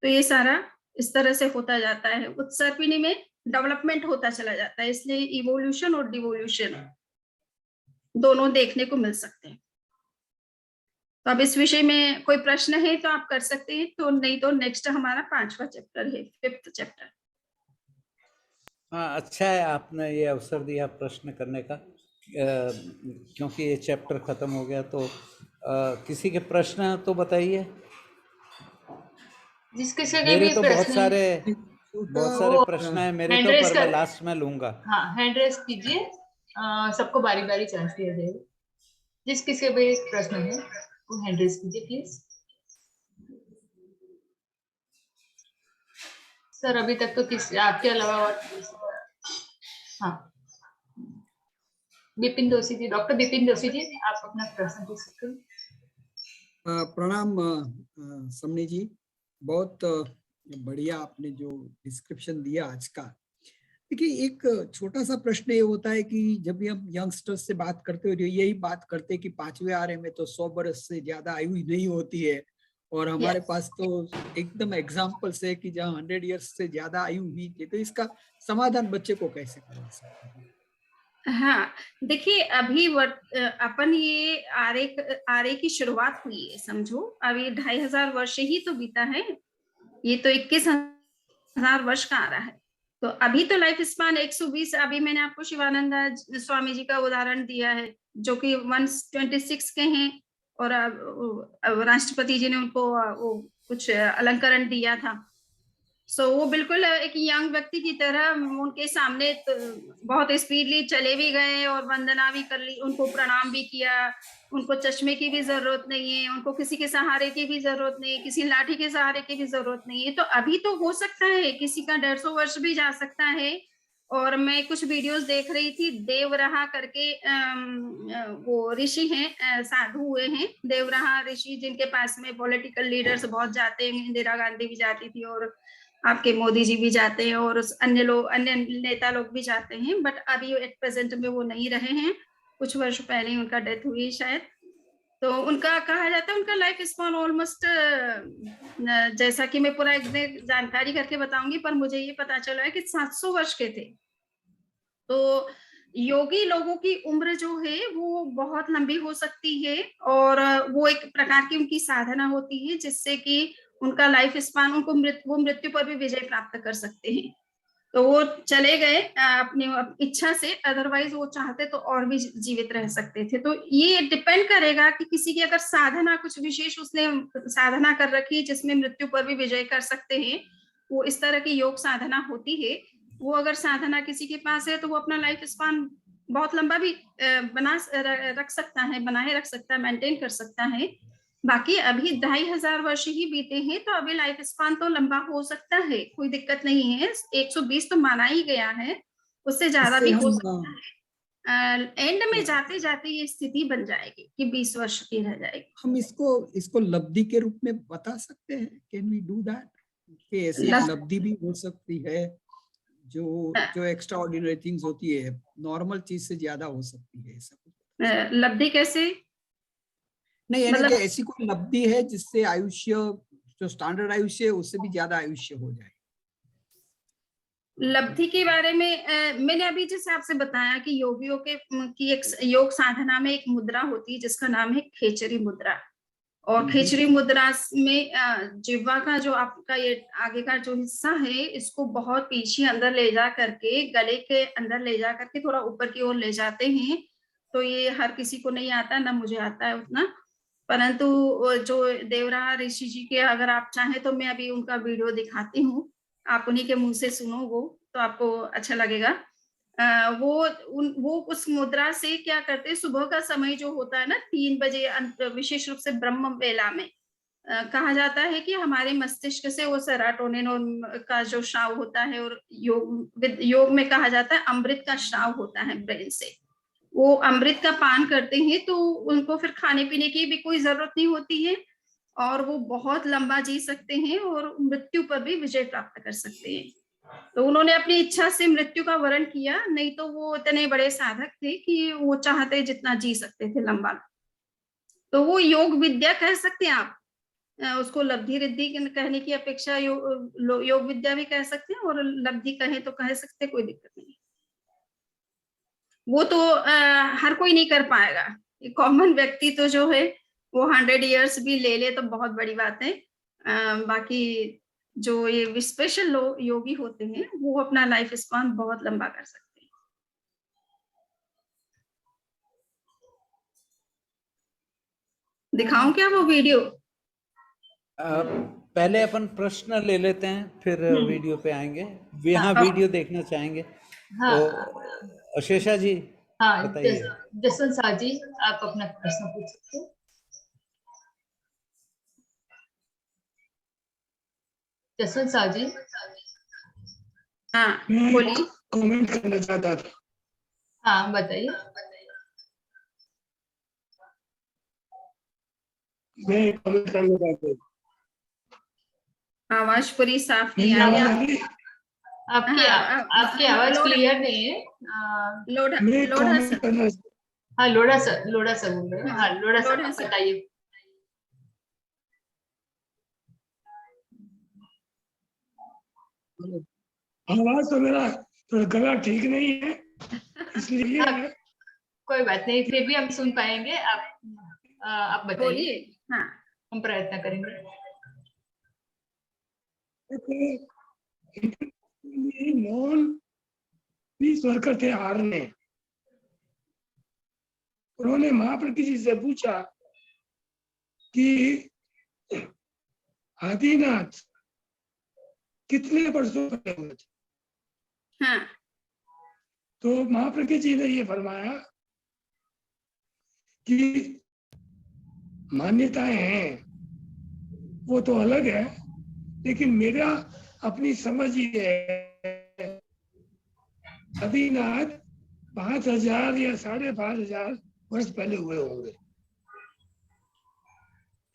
तो ये सारा इस तरह से होता जाता है। उत्सर्पिणी में डेवलपमेंट होता चला जाता है, इसलिए इवोल्यूशन और डिवोल्यूशन दोनों देखने को मिल सकते हैं। तो अब इस विषय में कोई प्रश्न है तो आप कर सकते हैं, तो नहीं तो नेक्स्ट हमारा 5वां चैप्टर है, 5th चैप्टर। हाँ, अच्छा है आपने ये अवसर दिया प्रश्न करने का, क्योंकि ये चैप्टर खत्म हो गया। तो किसी के प्रश्न तो बताइए। मेरे तो बहुत सारे प्रश्न है मेरे तो, पर मैं लास्ट में लूंगा। हाँ, हैंड रेस कीजिए, सबको बारी बारी चांस दिया जाएगा। जिस किसी भी प्रश्न है वो हैंड रेस कीजिए प्लीज। सर अभी तक तो किसी आपके अलावा और, हाँ, बिपिन जोशी जी, डॉक्टर बिपिन जोशी जी, आप अपना प्रश्न पूछ सकते हो। प्रणाम समनी जी, बहुत बढ़िया आपने जो डिस्क्रिप्शन दिया आज का। देखिए, एक छोटा सा प्रश्न ये होता है कि जब भी हम यंगस्टर्स से बात करते हो, जो यही बात करते हैं कि 5वें आर्य में तो 100 वर्ष से ज्यादा आयु नहीं होती है, और हमारे पास तो एकदम एग्जाम्पल्स है कि जहाँ 100 इयर्स से ज्यादा आयु हुई थी। तो इसका समाधान बच्चे को कैसे करवा सकते हैं? हाँ, देखिए अभी अपन ये आर्य की शुरुआत हुई है, समझो अभी 2500 वर्ष ही तो बीता है, ये तो 21,000 वर्ष का आ रहा है। तो अभी तो लाइफ स्पान 120, अभी मैंने आपको शिवानंद स्वामी जी का उदाहरण दिया है जो कि 126 के हैं, और राष्ट्रपति जी ने उनको वो कुछ अलंकरण दिया था। सो वो बिल्कुल एक यंग व्यक्ति की तरह उनके सामने तो बहुत स्पीडली चले भी गए और वंदना भी कर ली, उनको प्रणाम भी किया। उनको चश्मे की भी जरूरत नहीं है, उनको किसी के सहारे की भी जरूरत नहीं है, किसी लाठी के सहारे की भी जरूरत नहीं है। तो अभी तो हो सकता है किसी का 150 वर्ष भी जा सकता है। और मैं कुछ वीडियोस देख रही थी, देवरहा करके वो ऋषि हैं, साधु हुए हैं देवरहा ऋषि, जिनके पास में पॉलिटिकल लीडर्स बहुत जाते हैं। इंदिरा गांधी भी जाती थी और आपके मोदी जी भी जाते हैं और अन्य नेता लोग भी जाते हैं, बट अभी एट प्रेजेंट में वो नहीं रहे हैं। कुछ वर्ष पहले ही उनका डेथ हुई शायद। तो उनका कहा जाता है उनका लाइफ स्पान ऑलमोस्ट, जैसा कि मैं पूरा जानकारी करके बताऊंगी, पर मुझे ये पता चला है कि 700 वर्ष के थे। तो योगी लोगों की उम्र जो है वो बहुत लंबी हो सकती है, और वो एक प्रकार की उनकी साधना होती है जिससे कि उनका लाइफ स्पान, उनको वो मृत्यु पर भी विजय प्राप्त कर सकते हैं। तो वो चले गए अपनी इच्छा से, अदरवाइज वो चाहते तो और भी जीवित रह सकते थे। तो ये डिपेंड करेगा कि किसी की अगर साधना कुछ विशेष उसने साधना कर रखी है जिसमें मृत्यु पर भी विजय कर सकते हैं, वो इस तरह की योग साधना होती है। वो अगर साधना किसी के पास है तो वो अपना लाइफ स्पान बहुत लंबा भी रख सकता है, बनाए रख सकता है, मेंटेन कर सकता है। बाकी अभी 2500 वर्ष ही बीते हैं, तो अभी लाइफ स्पान तो लंबा हो सकता है, कोई दिक्कत नहीं है। 120 तो माना ही गया है, उससे ज्यादा इससे भी हो हम सकता है। एंड में जाते जाते ये स्थिति बन जाएगी कि 20 वर्ष की रह जाएगी। हम इसको लब्धि के रूप में बता सकते हैं, कैन वी डू दैट, कि ऐसी एक लब्धि भी हो सकती है जो एक्स्ट्रा ऑर्डिनरी थिंग्स होती है, नॉर्मल चीज से ज्यादा हो सकती है, ऐसा कुछ? लब्धि कैसे? नहीं, यानी कि मतलब ऐसी कोई लब्धि है जिससे आयुष्य, जो स्टैंडर्ड आयुष्य है उससे भी ज्यादा आयुष्य हो जाए। लब्धि के बारे में मैंने अभी जैसे आपसे बताया कि योगियों की एक योग साधना में एक मुद्रा होती है जिसका नाम है खेचरी मुद्रा। और खेचरी मुद्रा में जिह्वा का जो आपका ये आगे का जो हिस्सा है, इसको बहुत पीछे अंदर ले जा करके, गले के अंदर ले जा करके थोड़ा ऊपर की ओर ले जाते हैं। तो ये हर किसी को नहीं आता, ना मुझे आता है उतना, परंतु जो देवरा ऋषि जी के, अगर आप चाहें तो मैं अभी उनका वीडियो दिखाती हूँ, आप उन्हीं के मुंह से सुनो वो, तो आपको अच्छा लगेगा। वो उस मुद्रा से क्या करते हैं, सुबह का समय जो होता है ना 3 बजे, विशेष रूप से ब्रह्म बेला में कहा जाता है कि हमारे मस्तिष्क से वो सेरोटोनिन का जो स्राव होता है, और योग में कहा जाता है अमृत का स्राव होता है ब्रेन से। वो अमृत का पान करते हैं तो उनको फिर खाने पीने की भी कोई जरूरत नहीं होती है, और वो बहुत लंबा जी सकते हैं और मृत्यु पर भी विजय प्राप्त कर सकते हैं। तो उन्होंने अपनी इच्छा से मृत्यु का वरण किया, नहीं तो वो इतने बड़े साधक थे कि वो चाहते जितना जी सकते थे लंबा। तो वो योग विद्या कह सकते हैं आप, उसको लब्धि रिद्धि कहने की अपेक्षा योग विद्या भी कह सकते हैं, और लब्धि कहें तो कह सकते हैं, कोई दिक्कत नहीं। वो तो हर कोई नहीं कर पाएगा, कॉमन व्यक्ति तो जो है वो 100 इयर्स भी ले ले तो बहुत बड़ी बात है। बाकी जो ये स्पेशल योगी होते हैं वो अपना लाइफ स्पान बहुत लंबा कर सकते हैं। दिखाऊं क्या वो वीडियो? पहले अपन प्रश्न ले लेते हैं, फिर वीडियो पे आएंगे। यहाँ हाँ। वीडियो देखना चाहेंगे हाँ तो अशेषा जी हाँ, बताइए। जसवंत साह जी, आप अपना प्रश्न पूछ सकते हैं। जसवंत साह जी। हाँ बोलिए। कमेंट करना चाहता था। हाँ बताइए। मैं कमेंट करना चाहता हूँ। आवाज पूरी साफ नहीं मेरी आ आवाज रही। आ रही? आपकी आवाज क्लियर नहीं है। मैं लोढ़ा कमेंट सर। करना। हाँ, लोढ़ा सर बोल रहे हैं। हाँ, लोढ़ा सर बताइए। आवाज तो मेरा थोड़ा गला ठीक नहीं है, इसलिए कोई बात नहीं, फिर भी हम सुन पाएंगे। आप बताइए। बोलिए। हाँ हम प्रयत्न करेंगे। नॉन पीस वर्कर थे हार ने, उन्होंने महाप्रज्ञ जी से पूछा कि आदिनाथ कितने वर्षों पहले हुए थे? हाँ तो महाप्रज्ञ जी ने ये फरमाया कि मान्यताएं हैं वो तो अलग है, लेकिन मेरा अपनी समझ ये है आदिनाथ 5000 या 5500 वर्ष पहले हुए होंगे।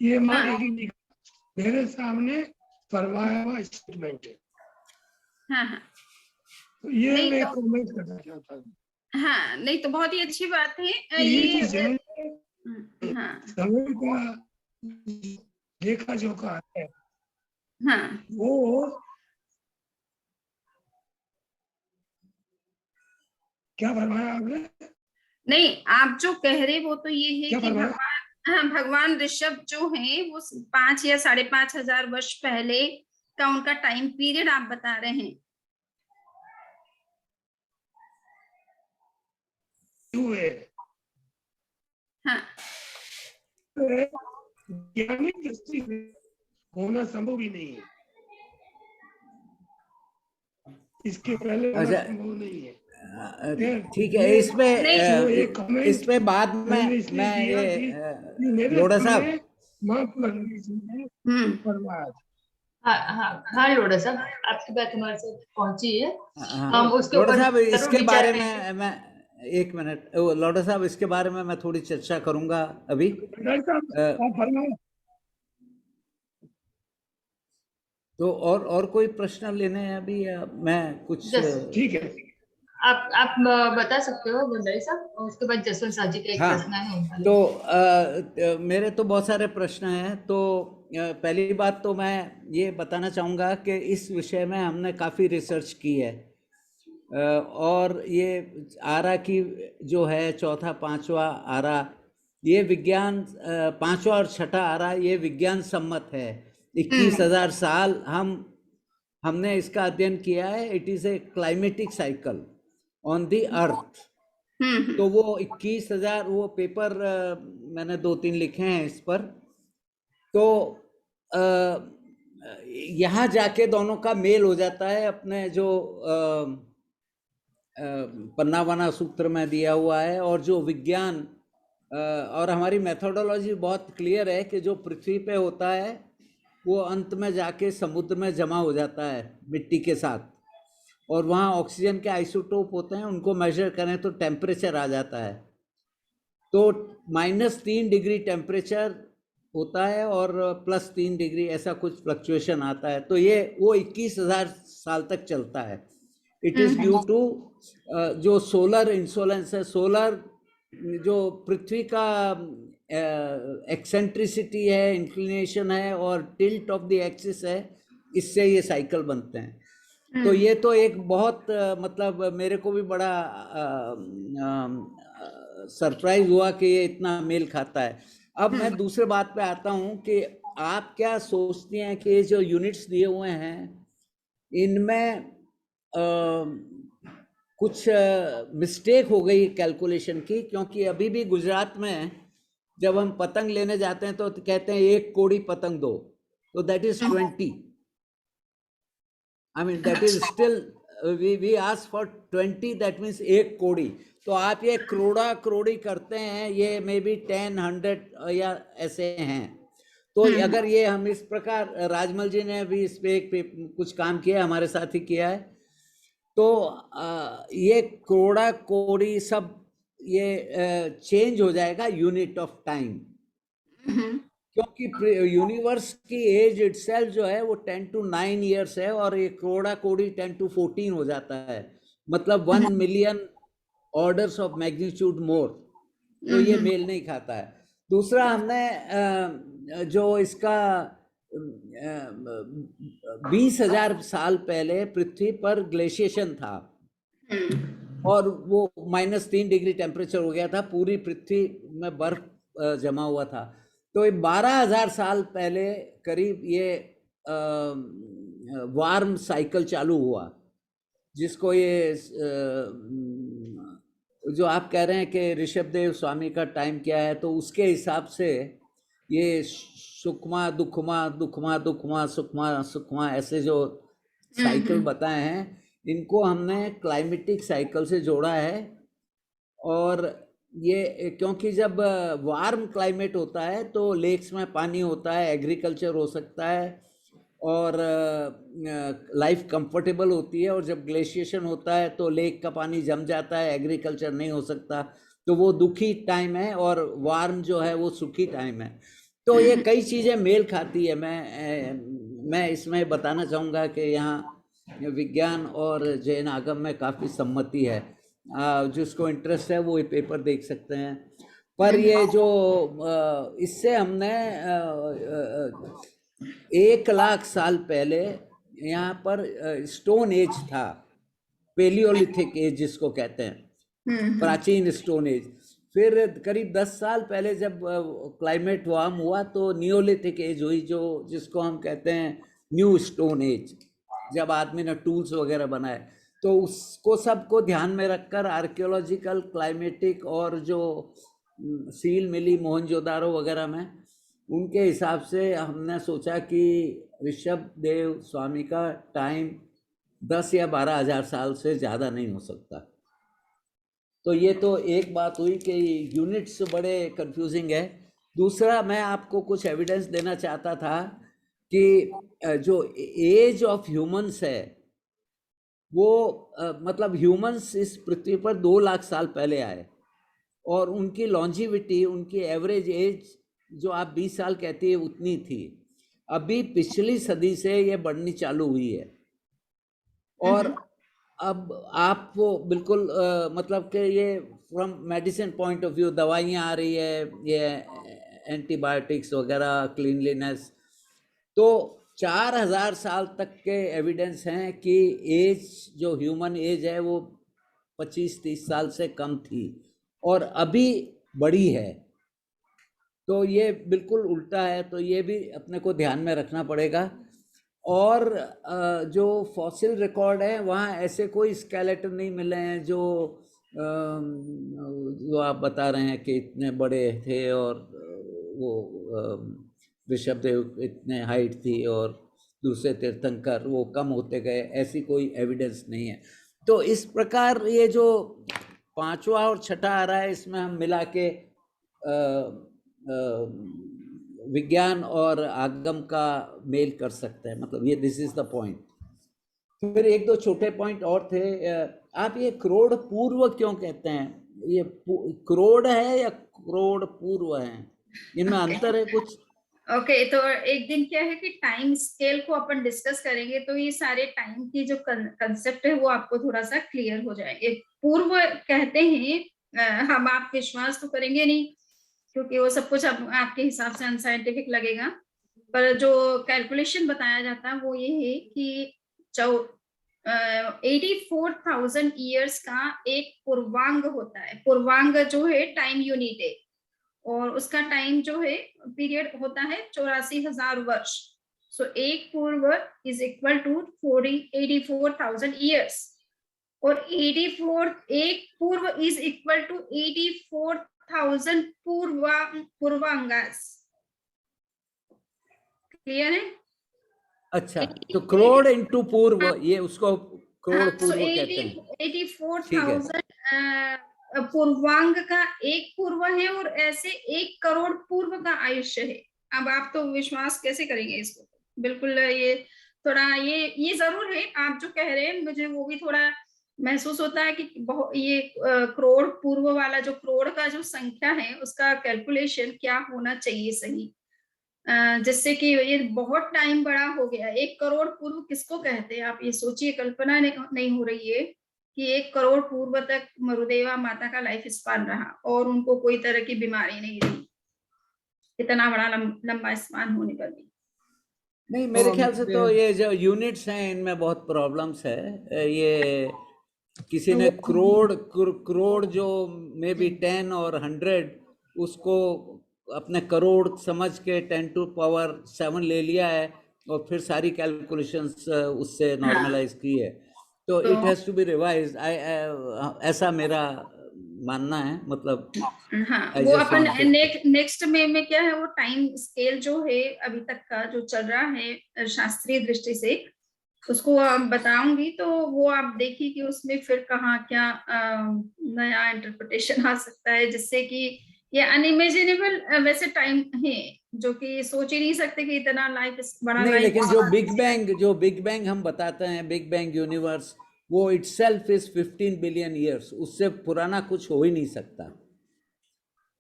ये महाप्रज्ञ मेरे सामने फरमाया हुआ स्टेटमेंट है। हाँ हाँ तो ये नहीं मैं तो कमेंट करना चाहता हूँ। हाँ नहीं तो बहुत ही अच्छी बात है ये जो ये। हाँ समय का देखा जोखा है हाँ वो क्या फरमाया आपने? नहीं, आप जो कह रहे वो तो ये है क्या कि फरमाया? भगवान ऋषभ जो हैं वो 5 या 5,500 वर्ष पहले का उनका टाइम पीरियड आप बता रहे हैं। हुए हाँ, ज्ञानी दृष्टि से होना संभव ही नहीं है, इसके पहले होना अच्छा, संभव नहीं है। ठीक है। इसमें बाद में मैंने इसलिए मैं दिया ये कि मेरे लोढ़ा सामने साहब, माँ परमेश्वर ने फरमाया था। हाँ हाँ हाँ लोड़ा साहब, आपकी बात हमारे साथ पहुंची है। हम हाँ, उसके लोढ़ा ऊपर साहब जरूर इसके विचार बारे करेंगे। में मैं एक मिनट, लोढ़ा साहब इसके बारे में मैं थोड़ी चर्चा करूंगा अभी। डॉक्टर साहब, अ, आप फरमाएं। तो और कोई प्रश्न लेने हैं अभी, या मैं कुछ जस ठीक है, आप बता सकते हो गुंजाई साहब, और उसके बाद जसवंत साजी का एक हाँ, प्रश्न है उनका तो लेंगे। मेरे तो बहुत सारे प्रश्न हैं। तो पहली बात तो मैं ये बताना चाहूँगा कि इस विषय में हमने काफ़ी रिसर्च की है, और ये आरा की जो है चौथा पांचवा आरा, ये विज्ञान, पांचवा और छठा आरा ये विज्ञान सम्मत है। 21,000 साल हमने इसका अध्ययन किया है। It is a climatic cycle on the earth. तो वो 21,000 वो पेपर मैंने 2-3 लिखे हैं इस पर। तो यहाँ जाके दोनों का मेल हो जाता है अपने जो पन्नावाना सूत्र में दिया हुआ है, और जो विज्ञान और हमारी मेथोडोलॉजी बहुत क्लियर है कि जो पृथ्वी पे होता है वो अंत में जाके समुद्र में जमा हो जाता है मिट्टी के साथ, और वहाँ ऑक्सीजन के आइसोटोप होते हैं, उनको मेजर करें तो टेम्परेचर आ जाता है। तो -3 डिग्री टेम्परेचर होता है और +3 डिग्री ऐसा कुछ फ्लक्चुएशन आता है। तो ये वो 21,000 साल तक चलता है। इट इज़ ड्यू टू जो सोलर इंसोलेंस है, सोलर जो पृथ्वी का एक्सेंट्रिसिटी है, इंक्लिनेशन है और टिल्ट ऑफ द एक्सिस है, इससे ये साइकिल बनते हैं। तो ये तो एक बहुत मतलब मेरे को भी बड़ा सरप्राइज हुआ कि ये इतना मेल खाता है। अब मैं दूसरे बात पे आता हूँ कि आप क्या सोचती हैं कि ये जो यूनिट्स दिए हुए हैं इनमें कुछ मिस्टेक हो गई कैलकुलेशन की, क्योंकि अभी भी गुजरात में जब हम पतंग लेने जाते हैं तो कहते हैं 1 कोड़ी पतंग दो, तो that is 20। I mean that is still we ask for 20, that means 1 कोड़ी। तो आप ये करोड़ा करोड़ी करते हैं, ये मे बी 10, 100 या ऐसे हैं। तो अगर ये हम इस प्रकार, राजमल जी ने भी इस पे कुछ काम किया, हमारे साथ ही किया है, तो ये करोड़ा कोड़ी सब ये चेंज हो जाएगा यूनिट ऑफ टाइम, क्योंकि यूनिवर्स की एज इटसेल्फ जो है वो 10 to 9 ईयर्स है, और ये करोड़ा कोड़ी 10 to 14 हो जाता है, मतलब 1 मिलियन ऑर्डर्स ऑफ मैग्नीट्यूड मोर। तो ये मेल नहीं खाता है। दूसरा, हमने जो इसका 20,000 साल पहले पृथ्वी पर ग्लेशिएशन था, और वो -3 डिग्री टेम्परेचर हो गया था, पूरी पृथ्वी में बर्फ जमा हुआ था। तो 12,000 साल पहले करीब ये वार्म साइकिल चालू हुआ, जिसको ये जो आप कह रहे हैं कि ऋषभदेव स्वामी का टाइम क्या है, तो उसके हिसाब से ये सुखमा दुखमा दुखमा दुखमा सुखमा सुखमा ऐसे जो साइकिल बताए हैं, इनको हमने क्लाइमेटिक साइकिल से जोड़ा है। और ये क्योंकि जब वार्म क्लाइमेट होता है तो लेक्स में पानी होता है, एग्रीकल्चर हो सकता है, और लाइफ कंफर्टेबल होती है। और जब ग्लेशिएशन होता है तो लेक का पानी जम जाता है, एग्रीकल्चर नहीं हो सकता। तो वो दुखी टाइम है, और वार्म जो है वो सुखी टाइम है। तो ये कई चीज़ें मेल खाती है। मैं इसमें बताना चाहूँगा कि यहाँ विज्ञान और जैन आगम में काफ़ी सम्मति है। जिसको इंटरेस्ट है वो ये पेपर देख सकते हैं। पर ये जो इससे हमने 1,00,000 साल पहले यहाँ पर स्टोन एज था, पेलियोलिथिक एज जिसको कहते हैं। प्राचीन स्टोन एज। फिर करीब 10 साल पहले जब क्लाइमेट वार्म हुआ तो नियोलिथिक एज हुई, जो जिसको हम कहते हैं न्यू स्टोन एज, जब आदमी ने टूल्स वगैरह बनाए। तो उसको सबको ध्यान में रखकर आर्कियोलॉजिकल, क्लाइमेटिक और जो सील मिली मोहनजोदारो वगैरह में, उनके हिसाब से हमने सोचा कि ऋषभ देव स्वामी का टाइम 10 या 12 हजार साल से ज़्यादा नहीं हो सकता। तो ये तो एक बात हुई कि यूनिट्स बड़े कंफ्यूजिंग है। दूसरा, मैं आपको कुछ एविडेंस देना चाहता था कि जो एज ऑफ ह्यूमंस है वो मतलब ह्यूमंस इस पृथ्वी पर 2 लाख साल पहले आए, और उनकी लॉन्जिविटी, उनकी एवरेज एज जो आप 20 साल कहती है उतनी थी। अभी पिछली सदी से ये बढ़नी चालू हुई है, और अब आप वो बिल्कुल मतलब कि ये from medicine point of view दवाइयाँ आ रही है, ये एंटीबायोटिक्स वगैरह, क्लीनलीनेस, तो 4000 साल तक के एविडेंस हैं कि एज जो ह्यूमन एज है वो 25-30 साल से कम थी और अभी बड़ी है। तो ये बिल्कुल उल्टा है, तो ये भी अपने को ध्यान में रखना पड़ेगा। और जो फॉसिल रिकॉर्ड है वहाँ ऐसे कोई स्केलेटन नहीं मिले हैं जो आप बता रहे हैं कि इतने बड़े थे और वो ऋषभदेव इतने हाइट थी और दूसरे तीर्थंकर वो कम होते गए, ऐसी कोई एविडेंस नहीं है। तो इस प्रकार ये जो 5वां और 6ठा आ रहा है, इसमें हम मिला के विज्ञान और आगम का मेल कर सकते हैं, मतलब ये दिस इज द पॉइंट। फिर 1-2 छोटे पॉइंट और थे। आप ये करोड़ पूर्व क्यों कहते हैं? ये करोड़ है या करोड़ पूर्व है, इनमें अंतर है कुछ? ओके, तो एक दिन क्या है कि टाइम स्केल को अपन डिस्कस करेंगे, तो ये सारे टाइम की जो कंसेप्ट है वो आपको थोड़ा सा क्लियर हो जाएंगे। पूर्व कहते हैं, हम आप विश्वास तो करेंगे नहीं क्योंकि वो सब कुछ आपके हिसाब से अनसाइंटिफिक लगेगा, पर जो कैलकुलेशन बताया जाता है वो ये है कि 84,000 ईयर्स का एक पूर्वांग होता है। पूर्वांग जो है टाइम यूनिट है, और उसका टाइम जो है पीरियड होता है 84,000 वर्ष। सो एक पूर्व इज इक्वल टू 84,000 ईयर्स, और 84 एक पूर्व इज इक्वल टू 84,000 पूर्वांगास। क्लियर है? अच्छा, तो करोड़ इंटू पूर्व, ये उसको करोड़ पूर्व कहते हैं। 84,000 पूर्वांग का एक पूर्व है, और ऐसे 1 करोड़ पूर्व का आयुष्य है। अब आप तो विश्वास कैसे करेंगे इसको? बिल्कुल ये थोड़ा ये जरूर है, आप जो कह रहे हैं मुझे वो भी थोड़ा महसूस होता है कि ये करोड़ पूर्व वाला जो करोड़ का जो संख्या है उसका कैलकुलेशन क्या होना चाहिए सही, जिससे कि ये बहुत टाइम बड़ा हो गया। 1 करोड़ पूर्व किसको कहते हैं आप ये सोचिए, कल्पना नहीं हो रही है कि 1 करोड़ पूर्व तक मरुदेवा माता का लाइफ स्पान रहा और उनको कोई तरह की बीमारी नहीं रही, इतना बड़ा लंबा स्पान होने पर भी। नहीं, मेरे ख्याल से तो ये जो यूनिट्स हैं इनमें बहुत प्रॉब्लम्स है। ये किसी ने करोड़ जो मे बी 10 और 100 उसको अपने करोड़ समझ के 10⁻⁷ ले लिया है और फिर सारी कैलकुलेशंस उससे नॉर्मलाइज की है। तो it has to be revised, ऐसा मेरा मानना है। मतलब हाँ, वो अपन नेक्स्ट में क्या है, वो टाइम स्केल जो है अभी तक का जो चल रहा है शास्त्रीय दृष्टि से, उसको बताऊंगी, तो वो आप देखिए कि उसमें फिर कहाँ क्या नया इंटरप्रिटेशन आ सकता है, जिससे कि ये अनइमेजिनेबल वैसे टाइम है जो कि सोच ही नहीं सकते कि इतना लाइफ बड़ा नहीं, लाइफ। लेकिन जो बिग बैंग हम बताते हैं, बिग बैंग यूनिवर्स, वो इटसेल्फ इज 15 बिलियन ईयर्स, उससे पुराना कुछ हो ही नहीं सकता।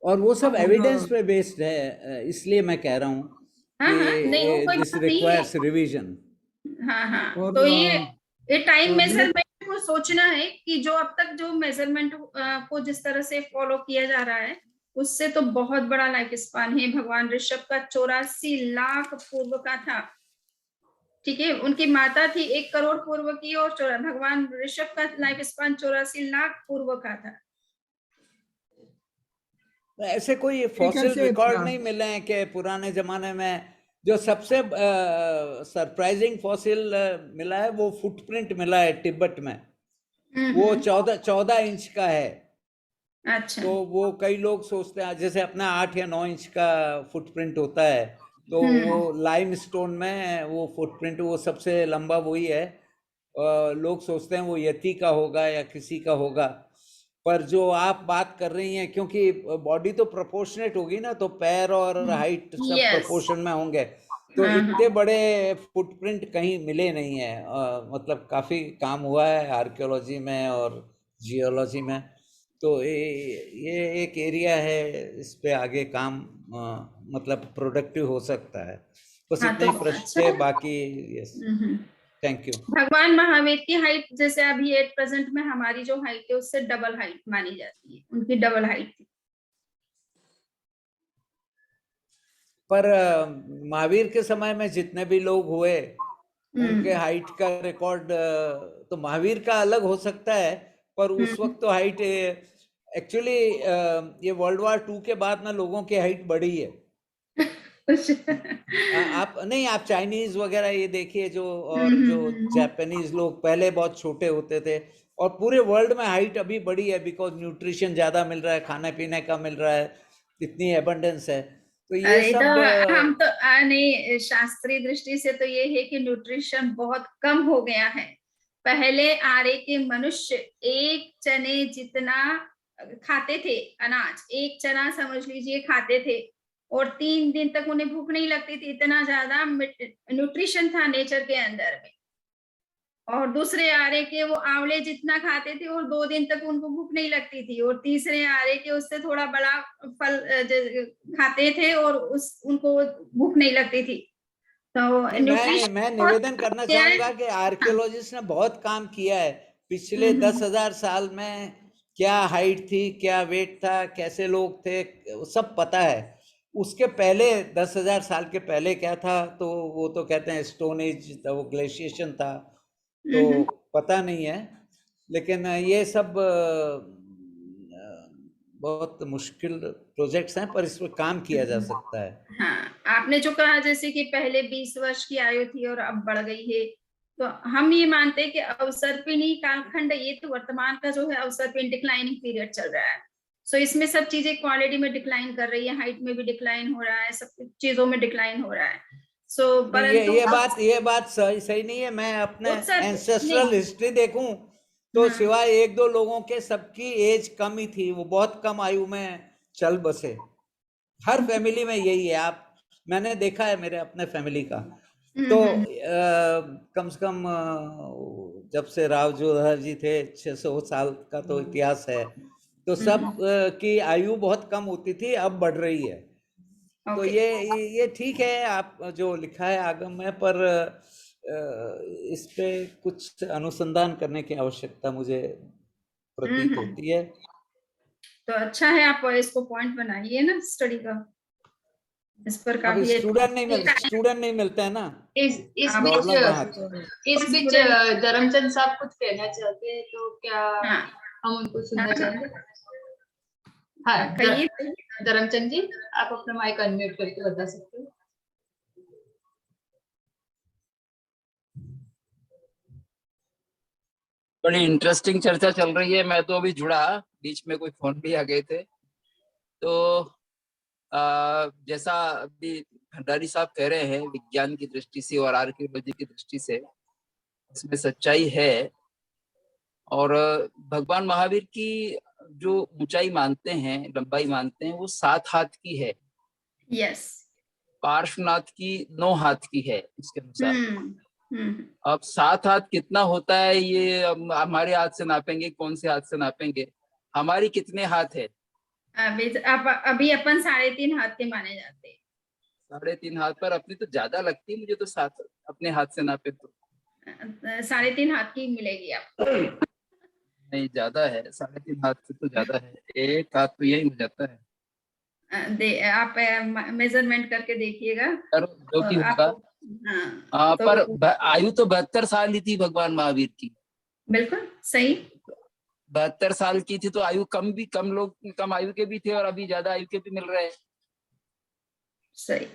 और वो सब एविडेंस पे बेस्ड है, इसलिए मैं कह रहा हूँ कि दिस रिक्वायर्स रिवीजन। हाँ, तो ये टाइम मेजरमेंट को सोचना है कि जो अब तक जो मेजरमेंट को जिस तरह से फॉलो किया जा रहा है उससे तो बहुत बड़ा लाइफ स्पान है। भगवान ऋषभ का 84 लाख पूर्व का था, ठीक है, उनकी माता थी 1 करोड़ पूर्व की, और भगवान ऋषभ का लाइफ स्पान 84 लाख पूर्व का था। ऐसे कोई फॉसिल ऐसे, रिकॉर्ड नहीं मिले हैं कि पुराने जमाने में जो सबसे सरप्राइजिंग फॉसिल मिला है वो फुटप्रिंट मिला है तिब्बत में। वो 14 इंच का है। अच्छा। तो वो कई लोग सोचते हैं जैसे अपना 8 या 9 इंच का फुटप्रिंट होता है, तो वो लाइमस्टोन में वो फुटप्रिंट वो सबसे लंबा वही है। लोग सोचते हैं वो यति का होगा या किसी का होगा, पर जो आप बात कर रही हैं, क्योंकि बॉडी तो प्रोपोर्शनेट होगी ना, तो पैर और हाइट सब Yes. प्रोपोर्शन में होंगे, तो इतने बड़े फुटप्रिंट कहीं मिले नहीं है। मतलब काफी काम हुआ है आर्कियोलॉजी में और जियोलॉजी में, तो ये एक एरिया है, इस पे आगे काम मतलब प्रोडक्टिव हो सकता है। बस हाँ, इतने तो ही प्रश्न अच्छा थे, है। बाकी यस, थैंक यू। भगवान महावीर की हाइट जैसे अभी एट प्रेजेंट में हमारी जो हाइट है उससे डबल हाइट मानी जाती है, उनकी डबल हाइट थी। पर महावीर के समय में जितने भी लोग हुए उनके हाइट का रिकॉर्ड तो महावीर का अलग हो सकता है, पर उस वक्त तो हाइट एक्चुअली ये वर्ल्ड वॉर 2 के बाद ना लोगों की हाइट बढ़ी है। आप नहीं, आप चाइनीज वगैरह ये देखिए जो, और जो जापानीज लोग पहले बहुत छोटे होते थे, और पूरे वर्ल्ड में हाइट अभी बढ़ी है बिकॉज न्यूट्रिशन ज्यादा मिल रहा है, खाने पीने का मिल रहा है, इतनी एबंडेंस है, तो ये अरे सब तो हम तो नहीं, शास्त्रीय दृष्टि से तो ये है कि न्यूट्रिशन बहुत कम हो गया है। पहले आर्य के मनुष्य एक चने जितना खाते थे, अनाज एक चना समझ लीजिए खाते थे, और 3 दिन तक उन्हें भूख नहीं लगती थी, इतना ज्यादा न्यूट्रिशन था नेचर के अंदर में। और दूसरे आरे के वो आंवले जितना खाते थे और 2 दिन तक उनको भूख नहीं लगती थी, और तीसरे आरे के उससे थोड़ा बड़ा फल खाते थे और उनको भूख नहीं लगती थी। तो न्यूट्रिशन मैं निवेदन करना चाहूंगा कि आर्कियोलॉजिस्ट ने बहुत काम किया है पिछले 10,000 साल में। क्या हाइट थी, क्या वेट था, कैसे लोग थे, सब पता है। उसके पहले 10,000 साल के पहले क्या था, तो वो तो कहते हैं स्टोन एज था, वो ग्लेशिएशन था, तो पता नहीं है। लेकिन ये सब बहुत मुश्किल प्रोजेक्ट्स हैं, पर इस पर काम किया जा सकता है। हाँ, आपने जो कहा जैसे कि पहले 20 वर्ष की आयु थी और अब बढ़ गई है, तो हम ये मानते हैं कि अवसर्पिणी कालखंड, ये तो वर्तमान का जो है अवसर्पिणी डिक्लाइनिंग पीरियड चल रहा है। सो इसमें सब चीजें क्वालिटी में डिक्लाइन कर रही है, हाइट में भी डिक्लाइन हो रहा है, सब चीजों में डिक्लाइन हो रहा है। सो परंतु ये बात सही नहीं है। मैं अपने एंसेस्ट्रल हिस्ट्री देखूं तो हाँ। सिवाय 1-2 लोगों के सबकी एज कम ही थी, वो बहुत कम आयु में चल बसे। हर फैमिली में यही है, मैंने देखा है मेरे अपने फैमिली का। तो कम से कम जब से राव जोधा जी थे 600 साल का तो इतिहास है, तो सब की आयु बहुत कम होती थी, अब बढ़ रही है। तो ये ठीक है आप जो लिखा है आगम में, पर इस पे कुछ अनुसंधान करने की आवश्यकता मुझे प्रतीत होती है। तो अच्छा है, आप इसको पॉइंट बनाइए ना स्टडी का, इस पर अभी काफी स्टूडेंट नहीं मिलते हैं ना। इस बीच धर्मचंद साहब कुछ कहना चाहते हैं, तो क्या हम उनको सुनना चाहेंगे? हाँ, धर्मचंद जी, आप अपना माइक अनम्यूट करके बता सकते हो। बड़ी इंटरेस्टिंग चर्चा चल रही है। मैं तो अभी जुड़ा, बीच में कोई फोन भी आ गए थे। तो जैसा अभी भंडारी साहब कह रहे हैं, विज्ञान की दृष्टि से और आर्कियोलॉजी की दृष्टि से इसमें सच्चाई है। और भगवान महावीर की जो ऊंचाई मानते हैं, लंबाई मानते हैं, वो 7 हाथ की है। यस। पार्श्वनाथ की 9 हाथ की है इसके अनुसार। अब 7 हाथ कितना होता है, ये हमारे हाथ से नापेंगे, कौन से हाथ से नापेंगे? हमारी कितने हाथ है? अभी अपन 3.5 हाथ के माने जाते हैं। 3.5 हाथ, पर अपनी तो ज्यादा लगती है मुझे तो 7 अपने हाथ से नापे तो 3.5 हाथ की मिलेगी आपको। नहीं, ज्यादा है, 3.5 हाथ से तो ज्यादा है। 1 हाथ तो यही हो जाता है। आप मेजरमेंट करके देखिएगा जो भी होगा। तो पर आयु तो 72 साल ही थी भगवान महावीर की। बिल्कुल सही। 72 साल की थी तो आयु कम लोग कम आयु के भी थे और अभी ज्यादा आयु के भी मिल रहे हैं। सही।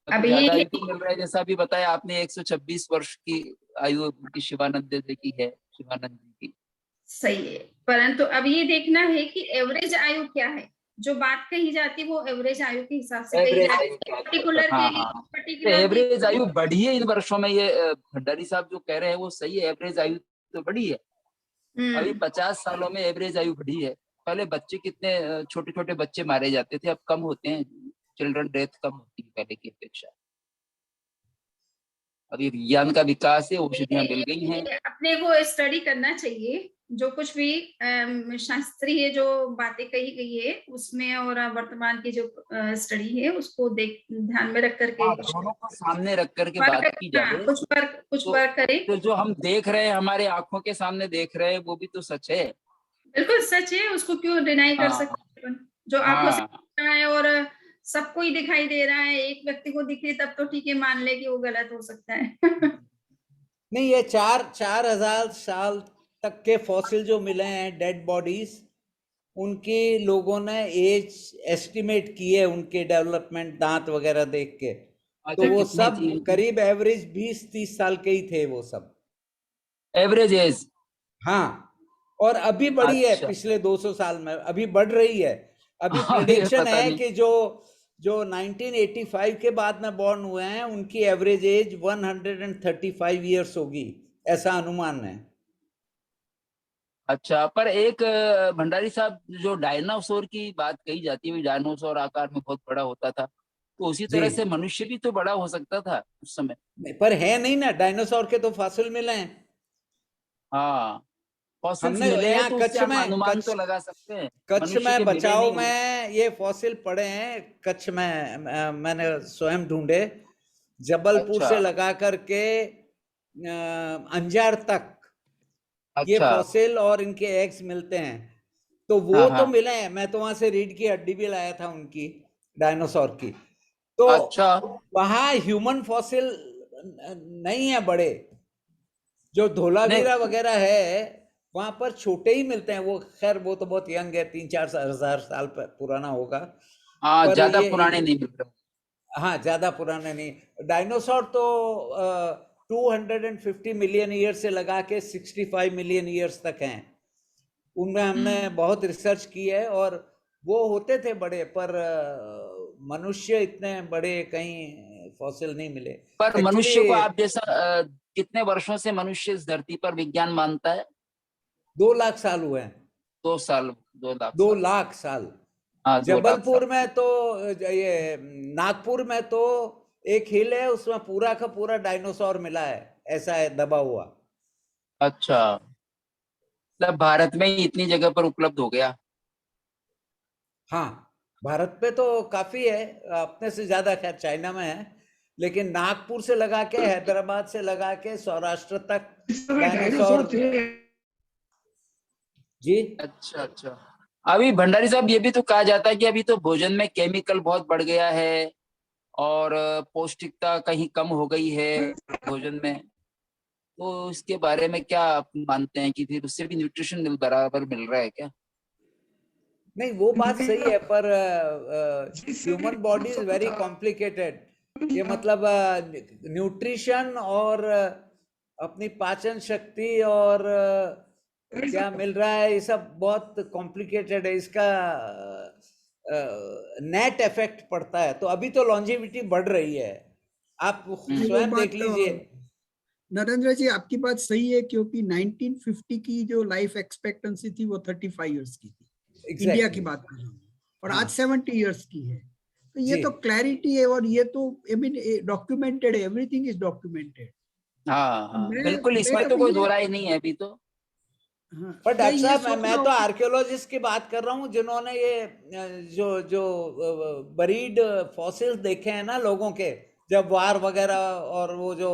अभी अभी ज्यादा ये आयु के मिल रहा है, जैसा अभी बताया आपने 126 वर्ष की आयु की शिवानंद जी की है, शिवानंद जी की। सही है, परंतु अब ये देखना है कि एवरेज आयु क्या है। जो बात कही जाती है वो एवरेज आयु के हिसाब से कही एवरेज जाती आयु है, क्या है? पर्टिकुलर हाँ के लिए हाँ, तो पर्टिकुलर एवरेज आयु बढ़ी है इन वर्षों में, ये भंडारी साहब जो कह रहे हैं वो सही है, एवरेज आयु तो बढ़ी है। अभी 50 सालों में एवरेज आयु बढ़ी है। पहले बच्चे कितने छोटे छोटे बच्चे मारे जाते थे, अब कम होते हैं, चिल्ड्रन डेथ कम होती है पहले की अपेक्षा। अभी विज्ञान का विकास है, औषधियां मिल गई हैं। अपने को स्टडी करना चाहिए, जो कुछ भी शास्त्रीय जो बातें कही गई है उसमें, और वर्तमान की जो स्टडी है उसको ध्यान में रख करके हाँ, दोनों को सामने रख करके बात की जाए। कुछ वर्क करें। तो जो हम देख रहे हैं, हमारे आंखों के सामने देख रहे हैं, वो भी तो सच है। बिल्कुल सच है, उसको क्यों डिनाई कर हाँ सकते हैं। जो आंखों से हाँ, दिख रहा है और सबको ही दिखाई दे रहा है, एक व्यक्ति को दिखे तब तो ठीक है, मान ले कि वो गलत हो सकता है। नहीं, ये 4,000 साल तक के फॉसिल जो मिले हैं, डेड बॉडीज, उनकी लोगों ने एज एस्टिमेट की है, उनके डेवलपमेंट दांत वगैरह देख के। तो वो कितनी सब थी करीब एवरेज 20-30 साल के ही थे वो सब। Average age? हाँ, और अभी बढ़ी है, अच्छा। पिछले 200 साल में अभी बढ़ रही है। अभी ये प्रेडिक्शन पता है नहीं। कि जो 1985 के बाद में बॉर्न हुए हैं उनकी एवरेज एज 135 ईयर्स होगी, ऐसा अनुमान है। अच्छा, पर एक भंडारी साहब, जो डायनासोर की बात कही जाती है, डायनासोर आकार में बहुत बड़ा होता था, तो उसी जी, तरह से मनुष्य भी तो बड़ा हो सकता था उस समय। पर है नहीं ना, डायनासोर के तो फॉसिल मिले हैं। हाँ, फॉसिल्स हमने मिले हैं यहाँ तो उससे हम अनुमान तो लगा सकते हैं। कच्छ मनुष्य के में मिले बचाव नहीं हैं। में ये फॉसिल पड़े हैं, कच्छ में मैंने स्वयं ढूंढे, जबलपुर अच्छा से लगा करके अंजार तक ये अच्छा। फॉसिल और इनके एग्स मिलते हैं। तो हाँ वो तो हाँ। मिले हैं, मैं तो वहां से रीढ़ की हड्डी भी लाया था उनकी, डायनासोर की। तो अच्छा वहां ह्यूमन फॉसिल नहीं है बड़े, जो नहीं, धोलावीरा वगैरह है वहां पर छोटे ही मिलते हैं। वो खैर वो तो बहुत यंग है, 3-4 हजार साल पुराना होगा। हाँ, पर ज्यादा ये पुराने नहीं मिल रहे। हाँ, ज्यादा पुराने नहीं। डायनासोर तो 250 मिलियन ईयर से लगा के 65 मिलियन ईयर्स तक हैं। उनमें हमने बहुत रिसर्च की है, और वो होते थे बड़े, पर मनुष्य इतने बड़े कहीं फॉसिल नहीं मिले पर एक्चुअली। मनुष्य को आप जैसा कितने वर्षों से मनुष्य इस धरती पर विज्ञान मानता है? 2 लाख साल हुए हैं। 2 साल, 2 लाख 2 साल। लाख साल। हाँ, 2 लाख साल। जबलपुर में तो ये नागपुर में तो एक हिल है, उसमें पूरा का पूरा डायनासोर मिला है, ऐसा है दबा हुआ। अच्छा, मतलब भारत में ही इतनी जगह पर उपलब्ध हो गया। हाँ, भारत पे तो काफी है, अपने से ज्यादा खैर चाइना में है, लेकिन नागपुर से लगा के, हैदराबाद से लगा के सौराष्ट्र तक इस समय डायनासोर। डायनासोर थे। जी, अच्छा अच्छा। अभी भंडारी साहब, ये भी तो कहा जाता है कि अभी तो भोजन में केमिकल बहुत बढ़ गया है और पौष्टिकता कहीं कम हो गई है भोजन में। तो इसके बारे में क्या आप मानते हैं कि फिर उससे भी न्यूट्रिशन बराबर मिल रहा है क्या? नहीं वो बात सही है, पर जिस समय human body is dinosaur very था, कॉम्प्लिकेटेड। ये मतलब न्यूट्रिशन और अपनी पाचन शक्ति और क्या मिल रहा है, ये सब बहुत कॉम्प्लिकेटेड है। इसका नेट इफेक्ट पड़ता है। तो अभी तो लॉन्जेविटी बढ़ रही है, आप नहीं, वो स्वयं देख बात लीजिए। नरेंद्र जी आपकी बात सही है, क्योंकि 1950 की जो लाइफ एक्सपेक्टेंसी थी वो 35 इयर्स की थी। इंडिया की एग्जैक्टली। बात कर रहा हूँ, और हाँ आज 70 इयर्स की है। तो ये जी, तो क्लैरिटी है, और ये तो आई मीन डॉक्यूमेंटेड है, एवरीथिंग इज डॉक्यूमेंटेड। हाँ हाँ, मैं बिल्कुल, मैं इसमें तो कभी कोई ये दो राय नहीं है अभी तो। हाँ, पर मैं डॉक्टर ये साहब, सोच मैं रहा तो हूँ कि आर्कियोलॉजिस्ट की बात कर रहा हूँ, जिन्होंने ये जो जो बरीड फॉसिल्स देखे हैं ना लोगों के, जब वार वगैरह, और वो जो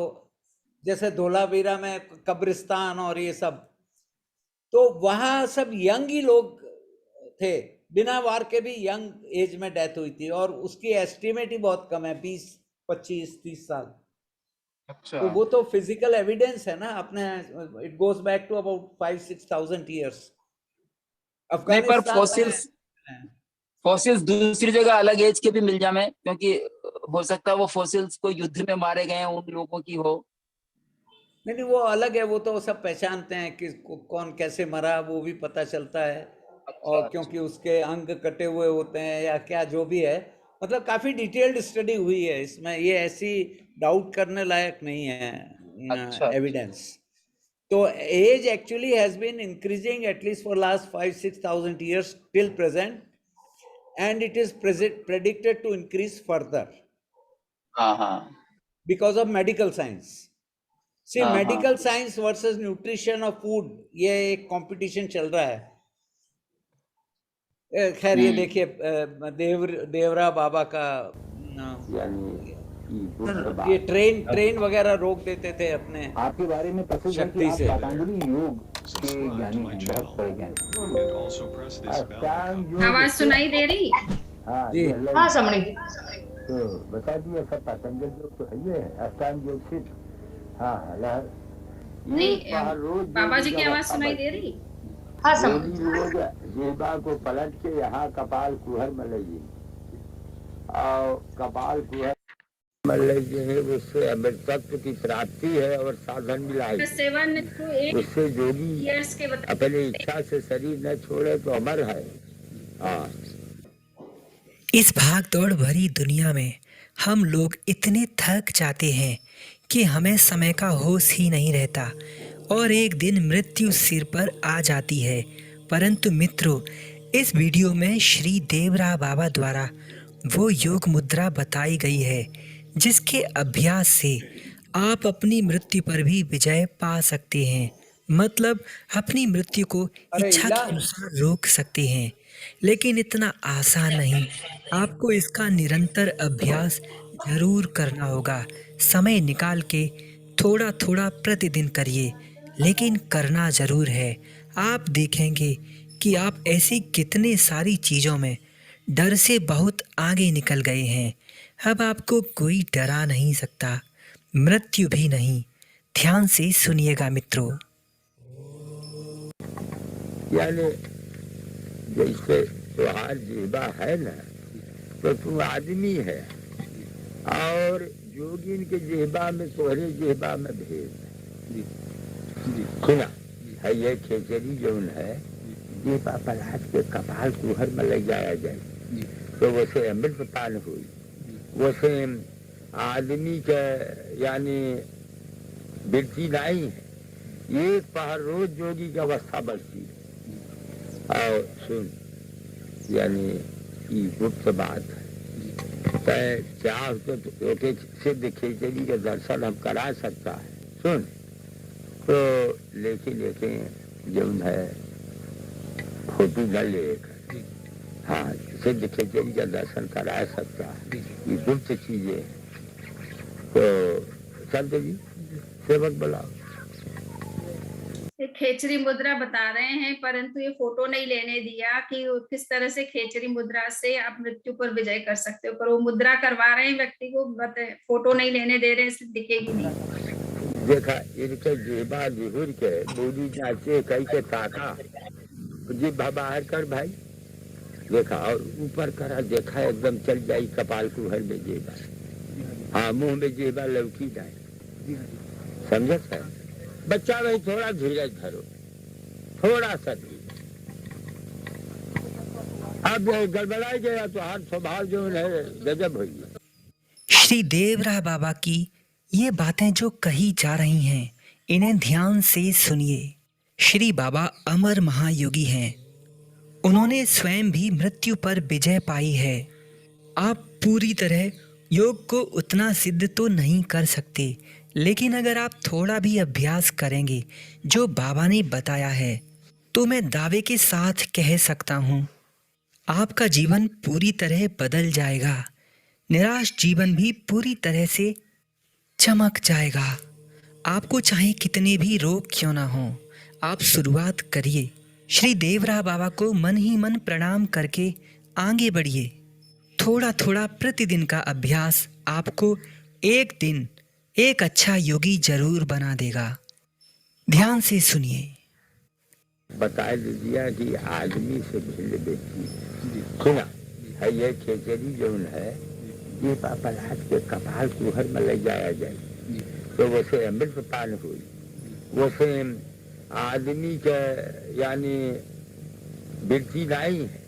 जैसे धोलावीरा में कब्रिस्तान और ये सब, तो वहां सब यंग ही लोग थे, बिना वार के भी यंग एज में डेथ हुई थी, और उसकी एस्टिमेट ही बहुत कम है, 20, 25, 30 साल। तो अच्छा। वो तो फिजिकल एविडेंस है ना अपने, it goes back to about 5-6 thousand years. नहीं, पर अफगानिस्तान में फॉसिल्स दूसरी जगह अलग एज के भी मिल जाए, क्योंकि हो सकता है वो फॉसिल्स को युद्ध में मारे गए हैं उन लोगों की हो। नहीं वो अलग है, वो तो सब पहचानते हैं कि कौन कैसे मरा, वो भी पता चलता है। अच्छा, और क्योंकि उसके अंग कटे हुए होते हैं या क्या जो भी है, मतलब काफी डिटेल्ड स्टडी हुई है इसमें, ये ऐसी डाउट करने लायक नहीं है अच्छा। एविडेंस। तो age actually has been increasing at least for last 5-6,000 years till present, and it is predicted to increase further हाँ हाँ because of medical science. See, हाँ, medical science versus nutrition of food, ये एक competition चल रहा है। खैर ये देखिए देवरा बाबा का ये ट्रेन वगैरह रोक देते थे अपने आपके बारे में प्रसिद्ध है कि शक्ति आप से। पतंजलि योग के ज्ञानी हैं, बहुत बड़े ज्ञानी। अष्टांग योग आवाज सुनाई दे रही? हाँ जी। हाँ समझी। तो बता दिया सब, पतंजलि योग तो है ही है, अष्टांग योग सिर्फ। हाँ लहर नहीं, बाहर रोज बाबा जी योगी की का आवाज वक्ता सुनाई दे बचती। रही? हाँ योगी समझी। लोग जिह्वा को पलट के यहाँ कपाल कुहर में लगी, और कपाल कुहर में लगी है, उससे अमृतत्व की प्राप्ति है और साधन मिला है। 7 to 8 उससे जोगी years के बता। अपनी इच्छा से शरीर न छोड़े तो अमर है। हाँ, इस भाग दौड़ भरी दुनिया में हम लोग इतने थक जाते हैं कि हमें समय का होश ही नहीं रहता और एक दिन मृत्यु सिर पर आ जाती है। परंतु मित्रों, इस वीडियो में श्री देवरा बाबा द्वारा वो योग मुद्रा बताई गई है जिसके अभ्यास से आप अपनी मृत्यु पर भी विजय पा सकते हैं, मतलब अपनी मृत्यु को अरे इच्छा के अनुसार रोक सकते हैं। लेकिन इतना आसान नहीं, आपको इसका निरंतर अभ्यास जरूर करना होगा। समय निकाल के थोड़ा थोड़ा प्रतिदिन करिए, लेकिन करना जरूर है। आप देखेंगे कि आप ऐसी कितने सारी चीजों में डर से बहुत आगे निकल गए हैं। अब आपको कोई डरा नहीं सकता, मृत्यु भी नहीं। ध्यान से सुनिएगा मित्रों। यानी जैसे तुहार जिह्वा है ना, तो तू आदमी है, और जोगिन के जिह्वा में तोहरे जिह्वा में भेद है। सुना है, ये खेचरी जौन है, जिह्वा पलाट के कपाल कुहर में ले जाया जाए तो वैसे अमृत पान हुई, वैसे आदमी के यानी वृत्ति नहीं है। एक पहर रोज जोगी की अवस्था बढ़ती है। और सुन, यानी ये गुप्त बात है, चाह तो सिद्ध खिचड़ी के दर्शन हम करा सकता है। सुन तो लेकिन जौन है फोटो न लेकर, हाँ सिद्ध खिचड़ी का दर्शन करा सकता है, ये गुप्त चीजें। तो संत जी सेवक बुलाओ। ये खेचरी मुद्रा बता रहे हैं, परंतु ये फोटो नहीं लेने दिया कि किस तरह से खेचरी मुद्रा से आप मृत्यु पर विजय कर सकते हो। पर वो मुद्रा करवा रहे हैं व्यक्ति को, फोटो नहीं लेने दे रहे, इसलिए दिखेगी नहीं। देखा इनके जेबा बिहुर के बूढ़ी नाचे कई के ताका, जिब्भा बाहर कर भाई, देखा और ऊपर करा, देखा एकदम चल जाई कपाल कुहर में जेबा, हाँ मुंह में जेबा लौकी जाए, समझत है बच्चा। भाई थोड़ा धीरज धरो, थोड़ा सा धीरज। अब गड़बड़ाई गया तो हर स्वभाव जो है गजब हुई। श्री देवरा बाबा की ये बातें जो कही जा रही हैं, इन्हें ध्यान से सुनिए। श्री बाबा अमर महायोगी हैं। उन्होंने स्वयं भी मृत्यु पर विजय पाई है। आप पूरी तरह योग को उतना सिद्ध तो नहीं कर सकते, लेकिन अगर आप थोड़ा भी अभ्यास करेंगे जो बाबा ने बताया है, तो मैं दावे के साथ कह सकता हूँ आपका जीवन पूरी तरह बदल जाएगा। निराश जीवन भी पूरी तरह से चमक जाएगा। आपको चाहे कितने भी रोग क्यों ना हो, आप शुरुआत करिए। श्री देवरा बाबा को मन ही मन प्रणाम करके आगे बढ़िए। थोड़ा थोड़ा प्रतिदिन का अभ्यास आपको एक दिन एक अच्छा योगी जरूर बना देगा। ध्यान से सुनिए। बता दिया कि आदमी से भिन्न व्यक्ति सुना है। ये खेचरी जो है ये पापलाद के कपाल कुहर में ले जाया जाए तो वैसे अमृत पान हुई, वैसे आदमी के यानी वृत्ति नहीं है,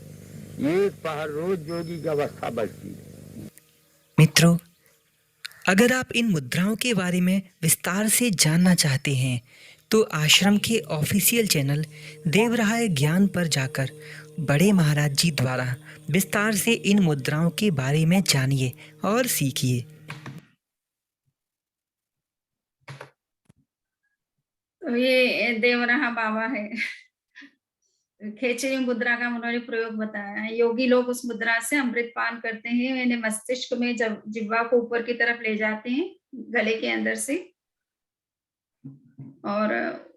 ये पहर रोज जोगी की अवस्था बचती। मित्रों, अगर आप इन मुद्राओं के बारे में विस्तार से जानना चाहते हैं तो आश्रम के ऑफिशियल चैनल देवराय ज्ञान पर जाकर बड़े महाराज जी द्वारा विस्तार से इन मुद्राओं के बारे में जानिए और सीखिए। तो ये देवराहा बाबा है, खेचरी मुद्रा का उन्होंने प्रयोग बताया है। योगी लोग उस मुद्रा से अमृत पान करते हैं, इन्हें मस्तिष्क में जब जिह्वा को ऊपर की तरफ ले जाते हैं गले के अंदर से, और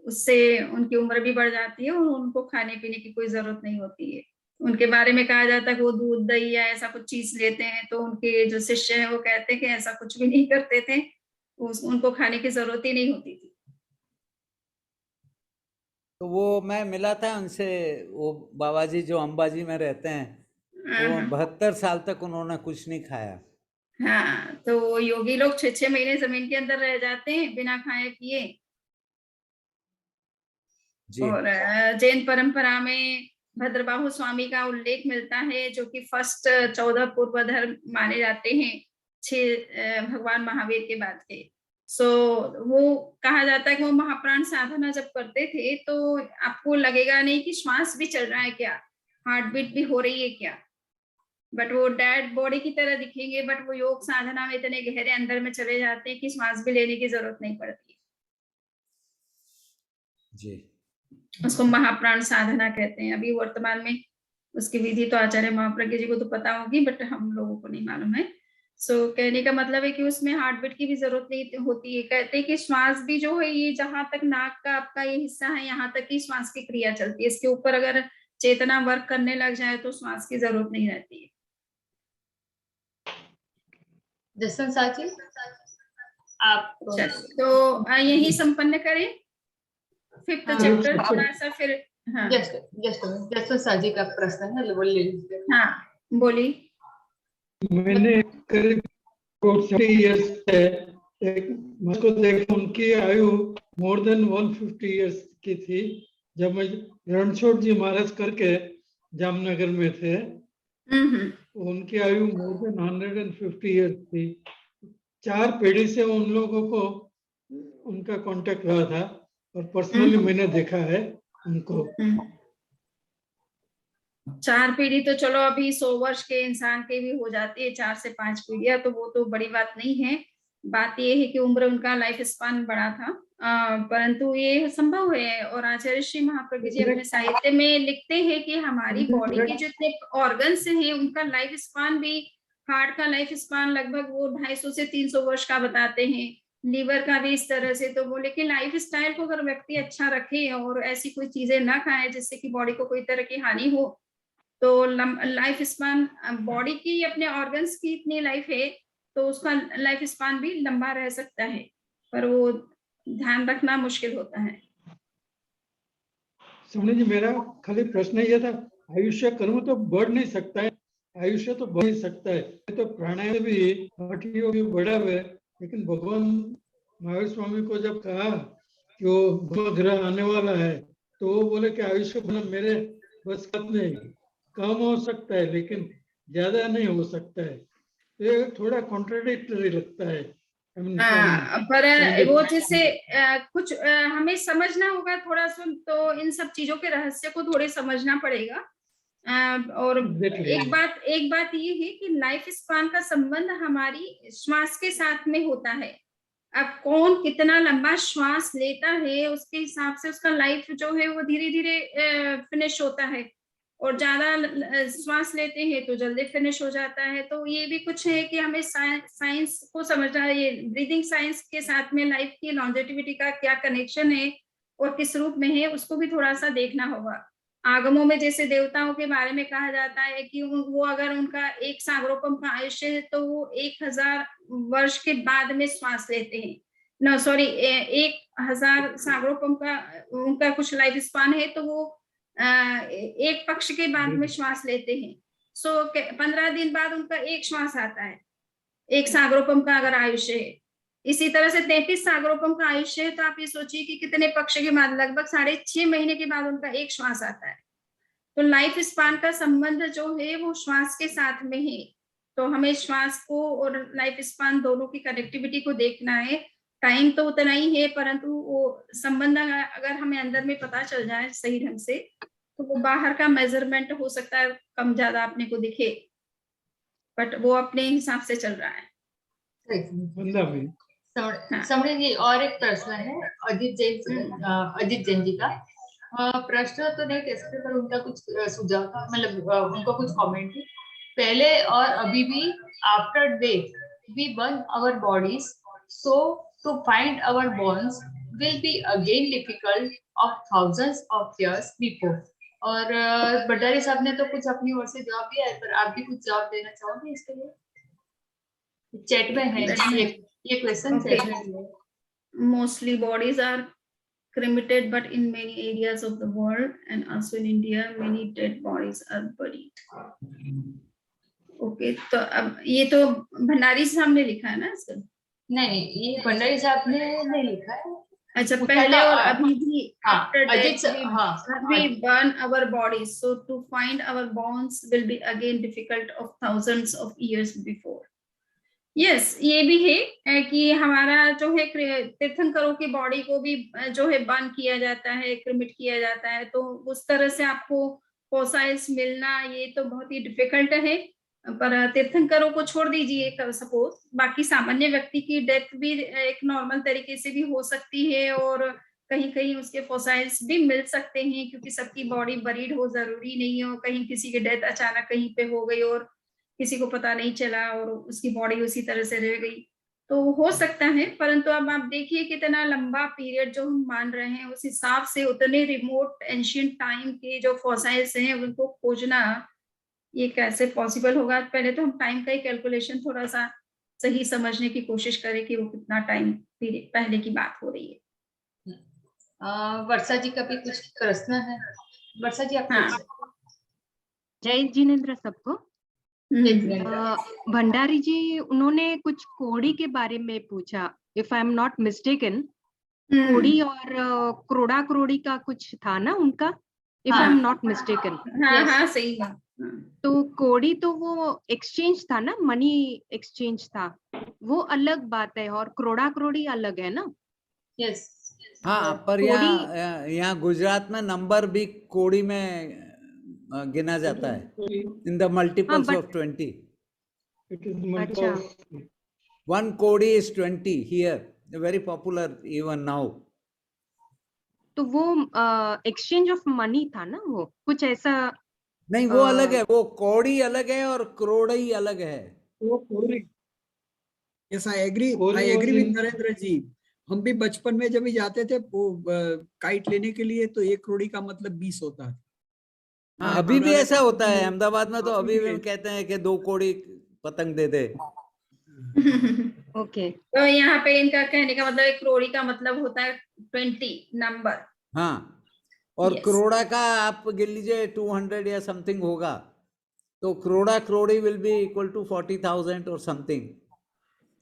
उससे उनकी उम्र भी बढ़ जाती है और उनको खाने पीने की कोई जरूरत नहीं होती है। उनके बारे में कहा जाता है कि वो दूध दही या ऐसा कुछ चीज लेते हैं, तो उनके जो शिष्य हैं वो कहते हैं कि ऐसा कुछ भी नहीं करते थे, उनको खाने की जरूरत ही नहीं होती थी। तो वो मैं मिला था उनसे, वो बाबा जी जो अंबाजी में रहते हैं, वो 72 साल तक उन्होंने कुछ नहीं खाया। हाँ, तो योगी लोग 6-6 महीने जमीन के अंदर रह जाते हैं बिना खाए पिए। और जैन परंपरा में भद्रबाहु स्वामी का उल्लेख मिलता है, जो कि फर्स्ट 14 पूर्व धर्म माने जाते हैं 6 भगवान महावीर के बाद के। सो वो कहा जाता है कि वो महाप्राण साधना जब करते थे तो आपको लगेगा नहीं कि श्वास भी चल रहा है क्या, हार्ट बीट भी हो रही है क्या, बट वो डेड बॉडी की तरह दिखेंगे, बट वो योग साधना में इतने गहरे अंदर में चले जाते हैं कि श्वास भी लेने की जरूरत नहीं पड़ती। जी, उसको महाप्राण साधना कहते हैं। अभी वर्तमान में उसकी विधि तो आचार्य महाप्रज्ञ जी को तो पता होगी, बट हम लोगों को नहीं मालूम है। सो कहने का मतलब है कि उसमें हार्ट बीट की भी जरूरत नहीं होती है। कहते हैं कि श्वास भी जो है ये जहां तक नाक का आपका ये हिस्सा है यहाँ तक ही श्वास की क्रिया चलती है, इसके ऊपर अगर चेतना वर्क करने लग जाए तो श्वास की जरूरत नहीं रहती है। जसवंत साची आप तो यही संपन्न करें 5th चैप्टर थोड़ा सा फिर। हाँ जसवंत साजी का प्रश्न है, बोल लीजिए। हाँ बोली। मैंने करीब 40 इयर्स से मुझको देखा, उनकी आयु मोर देन 150 इयर्स की थी जब मैं रणछोड़ जी महाराज करके जामनगर में थे। उनकी आयु मोर देन 150 इयर्स थी। 4 पीढ़ी से उन लोगों को उनका कांटेक्ट रहा था और पर्सनली मैंने देखा है उनको। 4 पीढ़ी तो चलो अभी 100 वर्ष के इंसान के भी हो जाती है, 4 से 5 पीढ़ियां, तो वो तो बड़ी बात नहीं है। बात ये है कि उम्र उनका लाइफ स्पान बड़ा था, परंतु ये संभव है। और आचार्य श्री महाप्रज्ञ जी अपने साहित्य में लिखते हैं कि हमारी बॉडी के जितने ऑर्गन्स हैं उनका लाइफ स्पान भी, हार्ट का लाइफ स्पान लगभग वो 250 से 300 वर्ष का बताते हैं, लीवर का भी इस तरह से। तो बोले कि लाइफ स्टाइल को अगर व्यक्ति अच्छा रखे और ऐसी कोई चीजें ना खाए जिससे कि बॉडी को कोई तरह की हानि हो, तो लाइफ स्पान बॉडी की अपने ऑर्गन्स की इतनी लाइफ है तो उसका लाइफ स्पान भी लंबा रह सकता है, पर वो ध्यान रखना मुश्किल होता है। सुमनी जी, मेरा खाली प्रश्न ये था, आयुष्य कर्म तो बढ़ नहीं सकता है, आयुष्य तो बढ़ नहीं सकता है, तो प्राणायाम भी हड्डियों भी बढ़ा हुआ है, लेकिन भगवान महावीर स्वामी को जब कहा कि वो ग्रह आने वाला है तो वो बोले कि आयुष्य बढ़ना मेरे बस का नहीं, कम हो सकता है लेकिन ज्यादा नहीं हो सकता है। ये थोड़ा कॉन्ट्राडिक्टरी लगता है। पर वो जैसे कुछ हमें समझना होगा थोड़ा सा, तो इन सब चीजों के रहस्य को थोड़े समझना पड़ेगा। और एक बात ये है कि लाइफ स्पान का संबंध हमारी श्वास के साथ में होता है। अब कौन कितना लंबा श्वास लेता है उसके हिसाब से उसका लाइफ जो है वो धीरे धीरे फिनिश होता है, और ज्यादा श्वास लेते हैं तो जल्दी फिनिश हो जाता है। तो ये भी कुछ है कि हमें साइंस को समझना है, ये ब्रीदिंग साइंस के साथ में लाइफ की लॉन्जेटिविटी का क्या कनेक्शन है और किस रूप में है, उसको भी थोड़ा सा देखना होगा। आगमों में जैसे देवताओं के बारे में कहा जाता है कि वो अगर उनका एक सागरोपम का आयुष्य है तो वो 1000 वर्ष के बाद में श्वास लेते हैं, नो सॉरी 1000 सागरोपम का उनका कुछ लाइफ स्पान है, तो वो एक पक्ष के बाद में श्वास लेते हैं। सो 15 दिन बाद उनका एक श्वास आता है, एक सागरोपम का अगर आयुष्य है। इसी तरह से 33 सागरोपम का आयुष्य है, तो आप ये सोचिए कि कितने पक्ष के बाद, लगभग 6.5 महीने के बाद उनका एक श्वास आता है। तो लाइफ स्पान का संबंध जो है वो श्वास के साथ में है। तो हमें श्वास को और लाइफ स्पान दोनों की कनेक्टिविटी को देखना है। टाइम तो उतना ही है, परंतु वो संबंध अगर हमें अंदर में पता चल जाए सही ढंग से, तो वो बाहर का मेजरमेंट हो सकता है कम ज्यादा अपने को दिखे, बट वो अपने हिसाब से चल रहा है। समझे जी। और एक प्रश्न है अजीत जैन जी का। प्रश्न तो नहीं कह सकते, पर उनका कुछ सुझाव था, मतलब उनको कुछ कमेंट थी। पहले और अभी भी after death we burn our bodies, so to find our bones will be again difficult of thousands of years before। और भंडारी साहब ने तो कुछ अपनी ओर से जवाब दिया है, पर आप भी कुछ जवाब देना चाहोगे इसके लिए? चैट में है ये क्वेश्चन चैट में है। Mostly bodies are cremated, but in many areas of the world and also in India many dead bodies are buried। Okay, तो अब ये तो भंडारी साहब ने लिखा है ना इसका? नहीं, ये भंडारी साहब ने नहीं लिखा है। अच्छा, पहले और अभी भी after Ajit we burn our bodies, so to find our bones will be again difficult of thousands of years before। Yes, ये भी है कि हमारा जो है तीर्थंकरों की बॉडी को भी जो है बर्न किया जाता है, क्रिमिट किया जाता है, तो उस तरह से आपको फॉसिल्स मिलना ये तो बहुत ही डिफिकल्ट है। पर तीर्थंकरों को छोड़ दीजिए सपोज, बाकी सामान्य व्यक्ति की डेथ भी एक नॉर्मल तरीके से भी हो सकती है, और कहीं कहीं उसके फॉसिल्स भी मिल सकते हैं, क्योंकि सबकी बॉडी बरीड हो जरूरी नहीं हो। कहीं किसी की डेथ अचानक कहीं पे हो गई और किसी को पता नहीं चला और उसकी बॉडी उसी तरह से रह गई, तो हो सकता है। परंतु अब आप देखिए कितना लंबा पीरियड जो हम मान रहे हैं, उस हिसाब से उतने रिमोट एंशिएंट टाइम के जो फॉसिल्स हैं उनको खोजना ये कैसे पॉसिबल होगा। पहले तो हम टाइम का ही कैलकुलेशन थोड़ा सा सही समझने की कोशिश करें कि वो कितना टाइम पहले की बात हो रही है। वर्षा जी का भी कुछ प्रश्न है। वर्षा जी आप? हाँ। जय जिनेंद्र सबको। भंडारी जी उन्होंने कुछ कोड़ी के बारे में पूछा, if I am not mistaken. कोड़ी और क्रोड़ा क्रोड़ी का कुछ था ना उनका, if I am not mistaken. हाँ, सही बात। तो कोड़ी तो वो एक्सचेंज था ना, मनी एक्सचेंज था, वो अलग बात है, और क्रोड़ा क्रोड़ी अलग है ना। यस। हाँ, पर यहाँ गुजरात में नंबर भी कोड़ी में गिना जाता है, इन द मल्टीपल्स ऑफ 20। अच्छा, 1 कोड़ी is 20 here, very popular even now। तो वो एक्सचेंज ऑफ मनी था ना, वो कुछ ऐसा नहीं, वो अलग है, वो कौड़ी अलग है और करोड़ी अलग है। वो कोड़ी। Yes, I agree with Narendra ji. हम भी बचपन में जब भी जाते थे वो काइट लेने के लिए, तो 1 करोड़ी का मतलब 20 होता है। हाँ, अभी भी ऐसा होता है अहमदाबाद में, तो अभी भी कहते हैं कि 2 कौड़ी पतंग दे दे। ओके। तो यहाँ पे इनका कहने का मतलब 1 करोड़ी का मतलब होता है 20 नंबर। हाँ, और Yes। करोड़ा का आप गिन लीजिए 200 या समथिंग होगा, तो करोड़ा करोड़ी विल बी इक्वल टू 40,000 और समथिंग।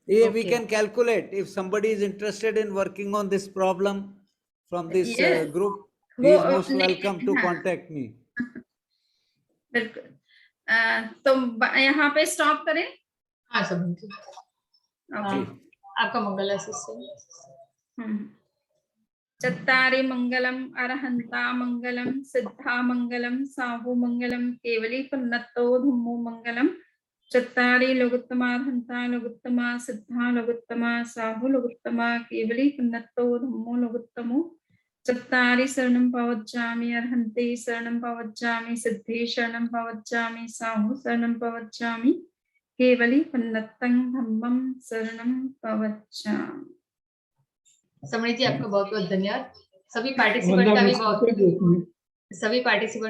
ये we can calculate if somebody is interested in working on this problem from this group, he is most welcome to contact me. बिल्कुल। तो यहाँ पे स्टॉप करें। हाँ सब। आपका मंगल आशीस्से। चत्तारि मंगलम अरहंता मंगलम सिद्धा मंगलम साहु मंगलम केवली पन्नतो धम्मो मंगलम। चत्तारि लघुत्तमा अरहंता लघुत्तमा सिद्धा लघुत्तमा साहु लघुत्तमा केवली पन्नतो धम्मो लघुत्तमो। चत्तारि शरणं पवज्जामि अरहन्ते शरणं पवज्जामि सिद्धे शरणं पवज्जामि साहु शरणं पवज्जामि केवली पन्नतं धम्मं शरणं पवज्जामि। समणी जी आपका बहुत बहुत धन्यवाद। सभी पार्टिसिपेंट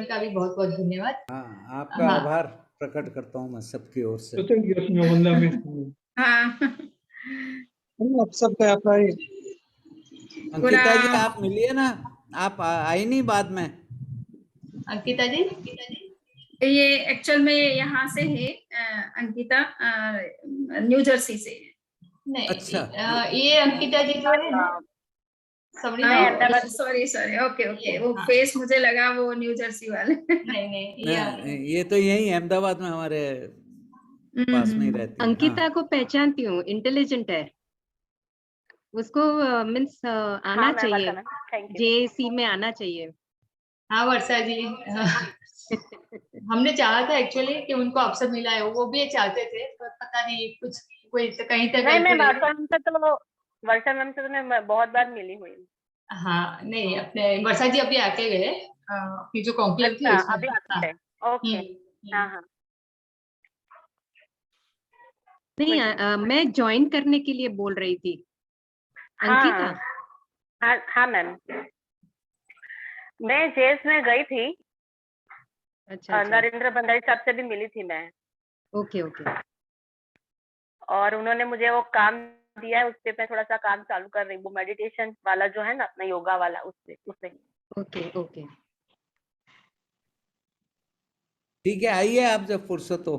का भी बहुत बहुत धन्यवाद। हाँ, आपका आभार प्रकट करता हूँ मैं सबकी ओर से। आप सबका अंकिता जी आप मिलिए ना, आप आई नहीं बाद में। अंकिता जी ये एक्चुअल में यहाँ से है, अंकिता न्यू जर्सी से है। नहीं, अच्छा। ये अंकिता जी जो है ना, सॉरी ओके वो हाँ। फेस मुझे लगा वो न्यू जर्सी वाले। नहीं, ये तो यही अहमदाबाद में हमारे पास में ही रहती है। अंकिता हाँ। को पहचानती हूँ, इंटेलिजेंट है, उसको मीन्स आना चाहिए, जेएसी में आना चाहिए। हाँ वर्षा जी हमने चाहा था एक्चुअली कि उनको अवसर मिला है, वो भी चाहते थे, पर पता नहीं कुछ कोई तो कहीं तक नहीं, मैं वर्षा मैम से तो मैं बहुत बार मिली हुई हूँ। हाँ नहीं, अपने वर्षा जी अभी आके गए, अपनी जो कॉन्क्लेव थी अच्छा, उसमें। अभी आते हैं। ओके। हाँ हाँ नहीं, मैं ज्वाइन करने के लिए बोल रही थी। अंकिता? हाँ मैम, मैं जेएस में गई थी। अच्छा। नरेंद्र भंडारी साहब से भी मिली थी मैं। ओके। और उन्होंने मुझे वो काम दिया है, उस पे मैं थोड़ा सा काम चालू कर रही हूँ, वो मेडिटेशन वाला जो है ना, अपना योगा वाला, उससे। ओके। ठीक है, आइए आप जब फुर्सत हो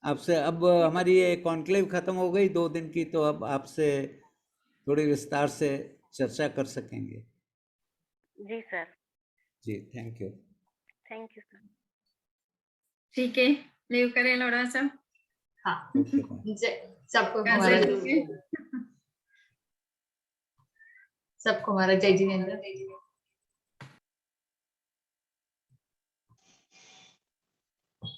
आपसे। अब हमारी ये कॉन्क्लेव खत्म हो गई 2 दिन की, तो अब आपसे थोड़ी विस्तार से चर्चा कर सकेंगे। जी सर। जी थैंक यू सर। ठीक है, लीव करें लोड़ा सब। हाँ ओके सबको हमारा जय जिनेंद्र।